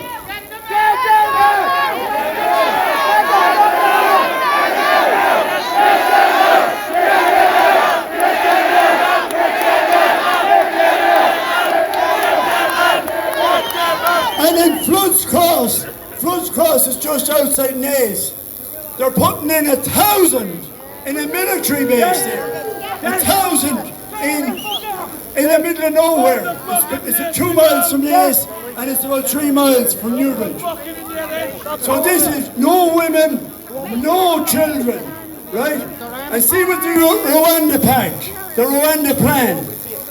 And in Floods Cross is just outside Naas. They're putting in 1,000 in a military base there. 1,000 in the middle of nowhere. It's 2 miles from Naas and it's about 3 miles from Newbridge. So this is no women, no children, right? And see with the Rwanda Pact, the Rwanda plan.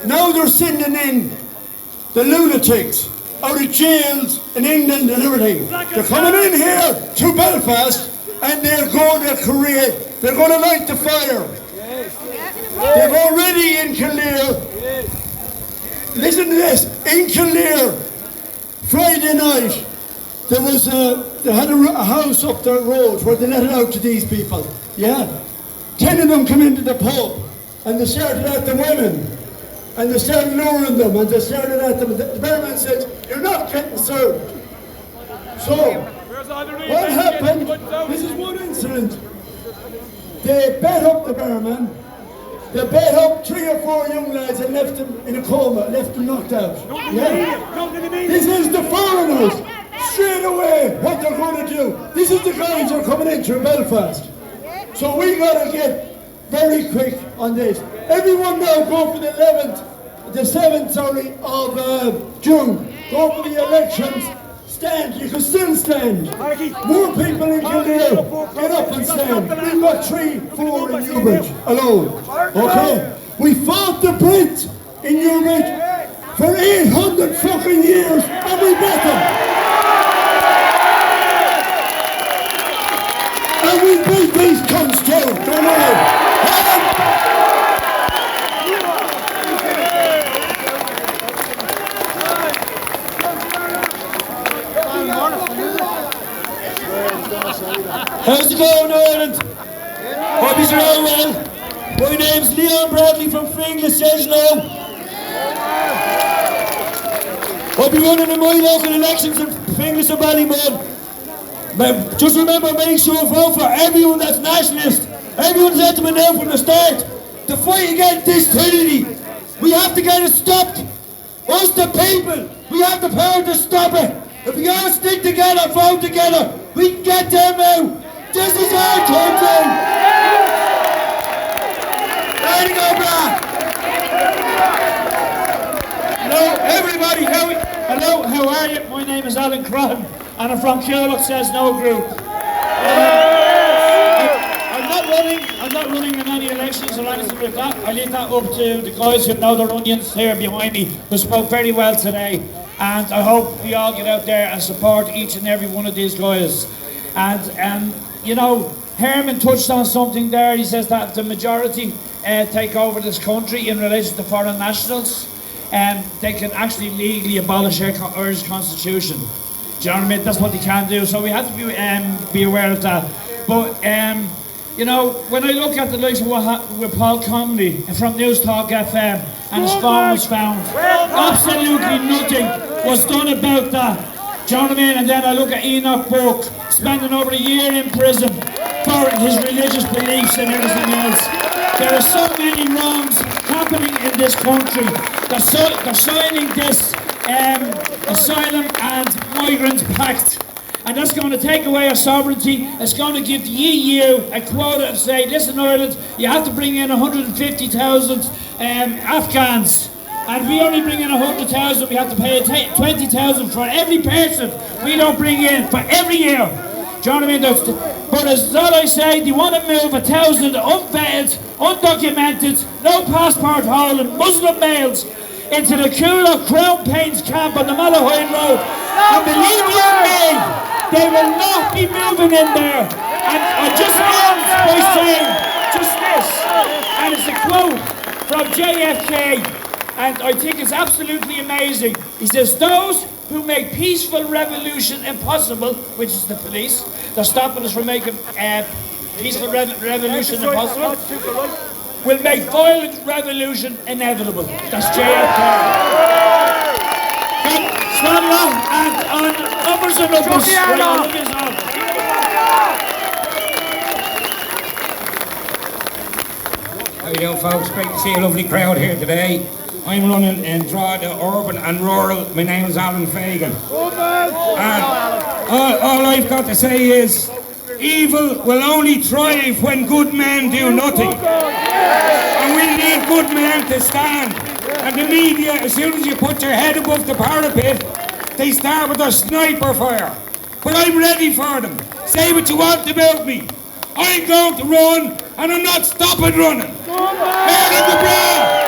Now they're sending in the lunatics out of jails in England and everything. They're coming in here to Belfast and they're going to light the fire. They've already in Kildare, listen to this, in Kildare, Friday night, they had a house up the road where they let it out to these people, yeah? 10 of them come into the pub and they started at the women. And they started luring them, and they started at them. The barman said, "You're not getting served." So, what happened? This is one incident. They bet up the barman. They bet up 3 or 4 young lads and left them in a coma, left them knocked out. Yeah. This is the foreigners. Straight away, what they're going to do. This is the guys who are coming in through Belfast. So we got to get very quick on this. Everyone now go for the 7th of June. Go for the elections. Stand, you can still stand. More people in Kildare, get up and stand. We've got 3, 4 in Newbridge alone. Okay? We fought the Brits in Newbridge for 800 fucking years and we beat them. And we beat these cunts too, don't worry. How's it going, Ireland? Hope you're all well. My name's Leon Bradley from Finglas, says no. I'll be running in my local elections in Finglas and Ballymun. Just remember, make sure to vote for everyone that's nationalist. Everyone's at them now from the start. The fight against this tyranny, we have to get it stopped. Us the people, we have the power to stop it. If we all stick together, vote together, we can get them out. This is our country. There you go, brah. Hello, everybody. How are you? My name is Alan Cron, and I'm from Killock Says No Group. I'm not running in any elections or anything like that. I leave that up to the guys who know their onions here behind me, who spoke very well today. And I hope we all get out there and support each and every one of these guys. And you know, Herman touched on something there. He says that the majority take over this country in relation to foreign nationals, and they can actually legally abolish our Irish constitution. Do you know what I mean? That's what they can do. So we have to be aware of that. But you know, when I look at the likes of what happened with Paul Connolly from News Talk FM, and his phone was found, absolutely nothing was done about that. Do you know what I mean? And then I look at Enoch Burke, spending over a year in prison for his religious beliefs and everything else. There are so many wrongs happening in this country. They're signing this Asylum and Migrants Pact. And that's going to take away our sovereignty. It's going to give the EU a quota and say, listen, Ireland, you have to bring in 150,000 Afghans. And we only bring in 100,000, we have to pay 20,000 for every person we don't bring in for every year. Do you know what I mean? But as I say, they want to move 1,000 unvetted, undocumented, no passport holding Muslim males into the Coola Crown Paints camp on the Malahide Road. And believe you me, they will not be moving in there. And I just end by saying just this, and it's a quote from JFK, and I think it's absolutely amazing. He says, those who make peaceful revolution impossible, which is the police, they're stopping us from making peaceful revolution impossible, will make violent revolution inevitable. That's JFK. Swanla and on uppers and uppers. How you doing, folks? Great to see a lovely crowd here today. I'm running in Drogheda, the urban and rural. My name is Alan Fagan. And all I've got to say is, evil will only thrive when good men do nothing. And we need good men to stand. And the media, as soon as you put your head above the parapet, they start with their sniper fire. But I'm ready for them. Say what you want about me. I'm going to run, and I'm not stopping running. Head in the bra!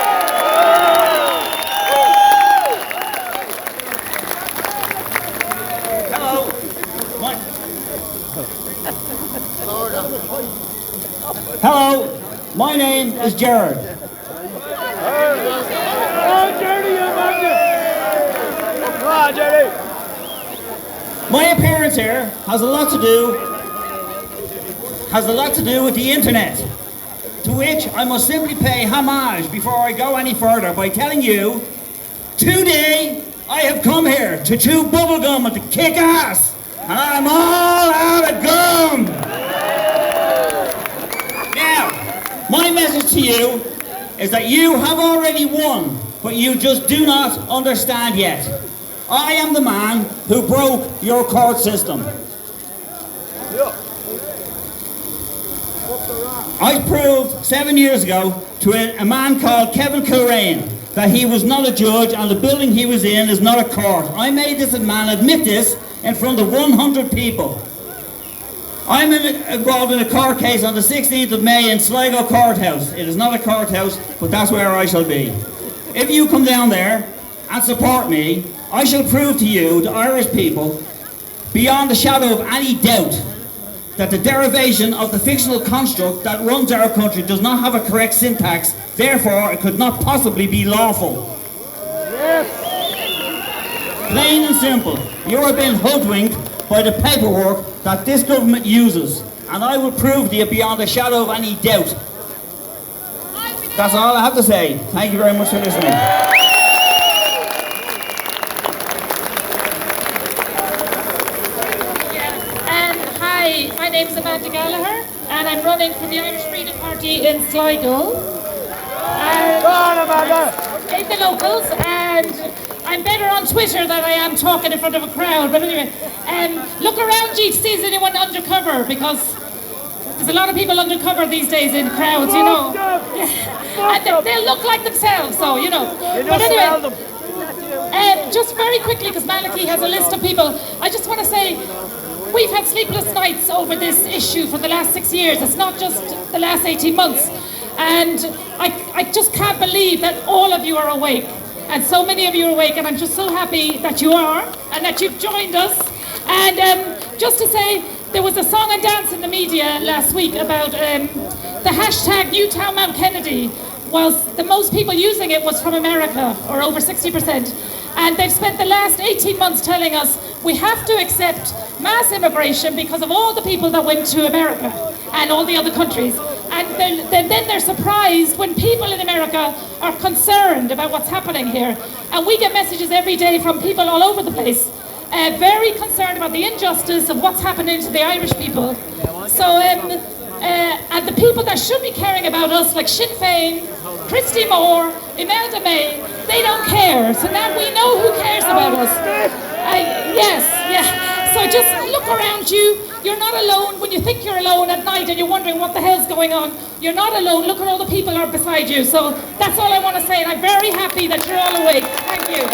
Hello, my name is Jared. My appearance here has a lot to do with the internet, to which I must simply pay homage before I go any further by telling you, today I have come here to chew bubblegum and to kick ass, and I'm all out of gum. Now, my message to you is that you have already won, but you just do not understand yet. I am the man who broke your court system. I proved 7 years ago to a man called Kevin Kilrain that he was not a judge and the building he was in is not a court. I made this man admit this in front of 100 people. I'm involved in a court case on the 16th of May in Sligo Courthouse. It is not a courthouse, but that's where I shall be. If you come down there and support me, I shall prove to you, the Irish people, beyond the shadow of any doubt, that the derivation of the fictional construct that runs our country does not have a correct syntax, therefore it could not possibly be lawful. Yes. Plain and simple, you are being hoodwinked by the paperwork that this government uses, and I will prove to you beyond a shadow of any doubt. That's all I have to say. Thank you very much for listening. Hi, my name is Amanda Gallagher, and I'm running for the Irish Freedom Party in Sligo. In the locals, and I'm better on Twitter than I am talking in front of a crowd. But anyway, look around you to see if there's anyone undercover, because there's a lot of people undercover these days in crowds, you know. And they'll look like themselves, so, you know. But anyway, just very quickly, because Malachy has a list of people, I just want to say, we've had sleepless nights over this issue for the last 6 years. It's not just the last 18 months. And I just can't believe that all of you are awake. And so many of you are awake. And I'm just so happy that you are and that you've joined us. And just to say, there was a song and dance in the media last week about the hashtag Newtown Mount Kennedy. Was the most people using it was from America, or over 60%. And they've spent the last 18 months telling us we have to accept mass immigration because of all the people that went to America and all the other countries. And then they're surprised when people in America are concerned about what's happening here. And we get messages every day from people all over the place, very concerned about the injustice of what's happening to the Irish people. So, and the people that should be caring about us, like Sinn Féin, Christy Moore, Imelda May, they don't care. So now we know who cares about us. So just look around you. You're not alone. When you think you're alone at night and you're wondering what the hell's going on, you're not alone. Look at all the people who are beside you. So that's all I want to say, and I'm very happy that you're all awake. Thank you.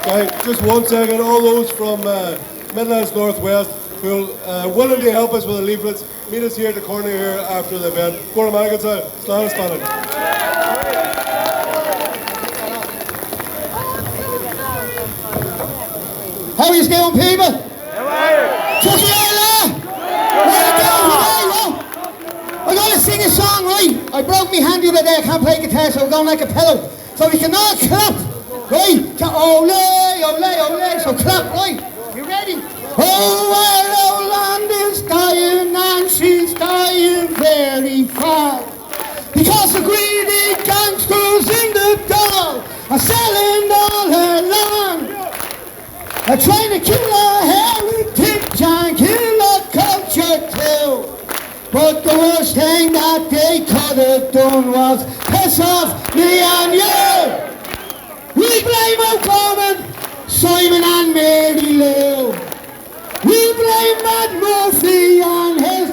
Okay, just 1 second. All those from Midlands Northwest who will willingly help us with the leaflets, meet us here at the corner here after the event. Gordon Magansa, Slán Spanning. How are you doing, people? I'm going to sing a song, right? I broke my hand the other day, I can't play guitar, so we're going like a pillow. So we can all clap, right? Ole, ole, ole, so clap, right? You ready? Oh, our old land is dying, and she's dying very fast. Because the greedy gangsters in the town are selling all her land. They're trying to kill our heritage and kill our culture too. But the worst thing that they could have done was piss off me and you. We blame O'Gorman, Simon and Mary Lou. We blame Matt Murphy and his...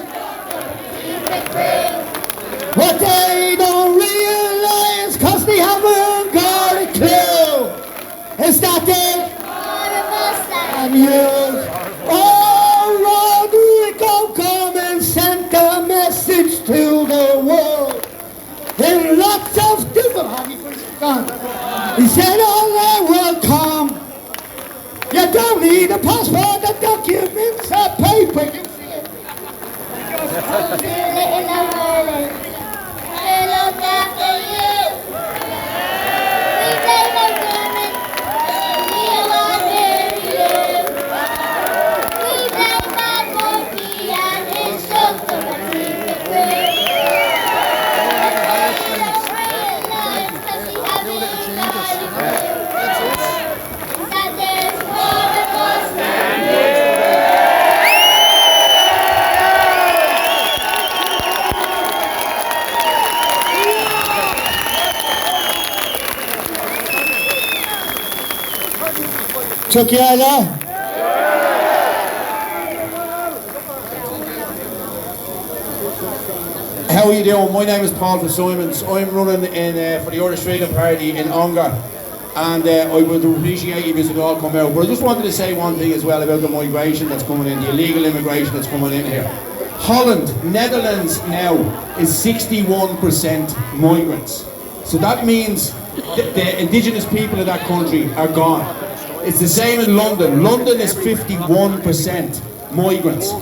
What they don't realize, cause they haven't got a clue, is that they... And you, oh, Roderick O'Gorman sent a message to the world in lots of different. He said, "All the world come. You don't need a passport, the documents are paper." You see it. They look after you. We blame O'Gorman. We want Mary Lou. We blame Matt Murphy and his doctor and keep it real. That there's more of us than you. Together. How are you doing? My name is Paul Fitzsimons. I'm running for the Irish Freedom Party in Ongar, and I would appreciate if you could all come out. But I just wanted to say one thing as well about the migration that's coming in, the illegal immigration that's coming in here. Holland, Netherlands now is 61% migrants. So that means the indigenous people of that country are gone. It's the same in London. London is 51% migrants.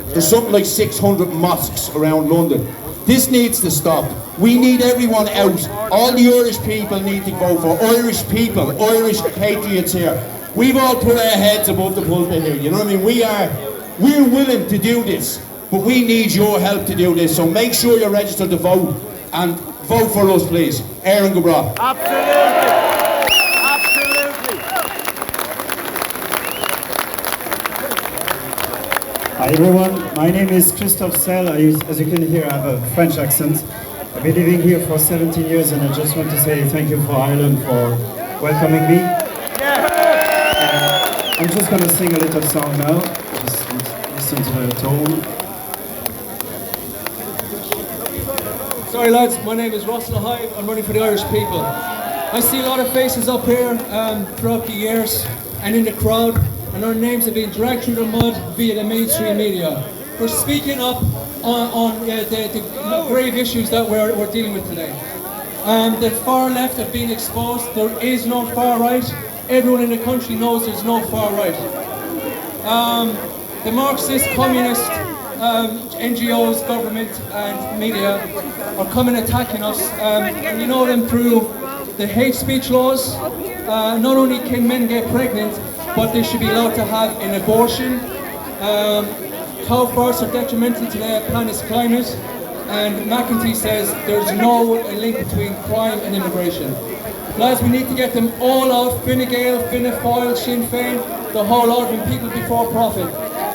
There's something like 600 mosques around London. This needs to stop. We need everyone out. All the Irish people need to vote for Irish people, Irish patriots here. We've all put our heads above the pulpit here. You know what I mean? We're willing to do this, but we need your help to do this. So make sure you're registered to vote, and vote for us, please. Aaron Gabra. Absolutely. Hi everyone, my name is Christophe Sell. As you can hear, I have a French accent. I've been living here for 17 years, and I just want to say thank you for Ireland for welcoming me. I'm just going to sing a little song now. Just listen to the tone. Sorry lads, my name is Russell Hyde. I'm running for the Irish people. I see a lot of faces up here throughout the years and in the crowd, and our names have been dragged through the mud via the mainstream media. We're speaking up on the grave issues that we're dealing with today. The far left have been exposed. There is no far right. everyone in the country knows there's no far right. The Marxist, communist NGOs, government and media are coming attacking us. And you know them through the hate speech laws. Not only can men get pregnant, but they should be allowed to have an abortion. Cow farts are detrimental to the planet's climate. And McEntee says there's no link between crime and immigration. Lads, we need to get them all out. Fine Gael, Fianna Fáil, Sinn Féin, the whole lot of people before profit.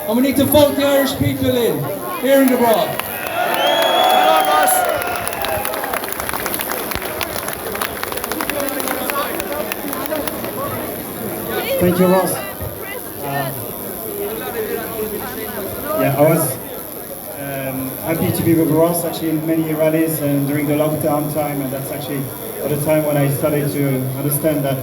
And we need to vote the Irish people in, here and abroad. Thank you, Ross. I was happy to be with Ross actually in many rallies and during the lockdown time, and that's actually at the time when I started to understand that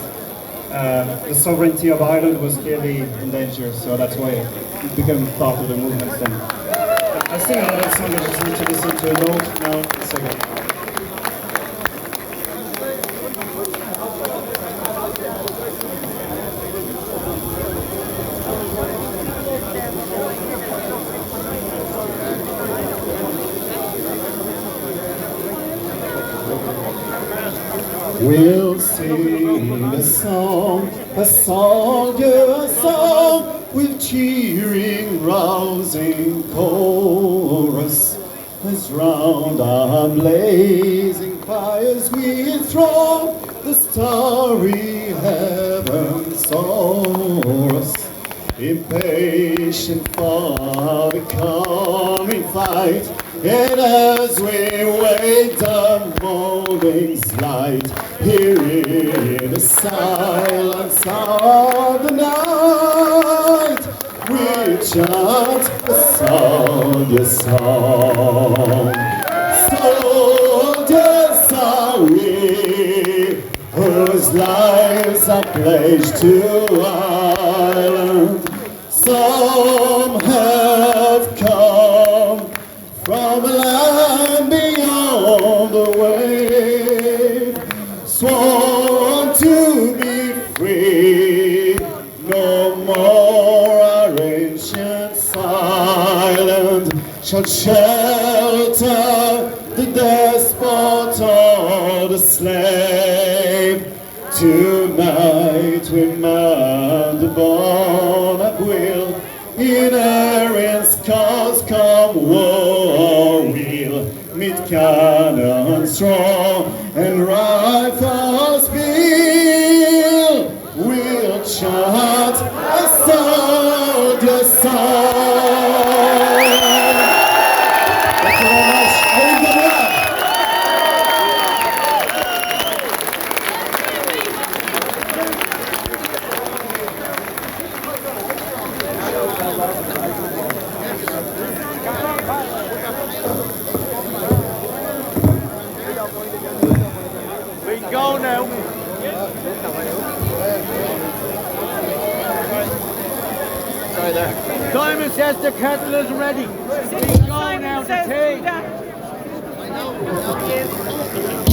the sovereignty of Ireland was clearly in danger, so that's why it became part of the movement then. I sing another song, I just need to listen to a note now, a second. We'll sing a song, a song with cheering, rousing chorus, as round our blazing fires we throng the starry heavens o'er us, impatient for the coming fight. And as we wait the morning's light, here in the silence of the night, we chant a song, a song. Soldiers are we, whose lives are pledged to Ireland. Some have come from a land beyond the wave, sworn to be free, no more our ancient island shall shelter the despot or the slave. Tonight we mount the born at will, in Erin's cause come war we'll meet cannon strong and rifles peal. We'll chant a soldier song. Thank you very much. We can go now. Sorry there. Simon says the kettle is ready. We can go now to tea.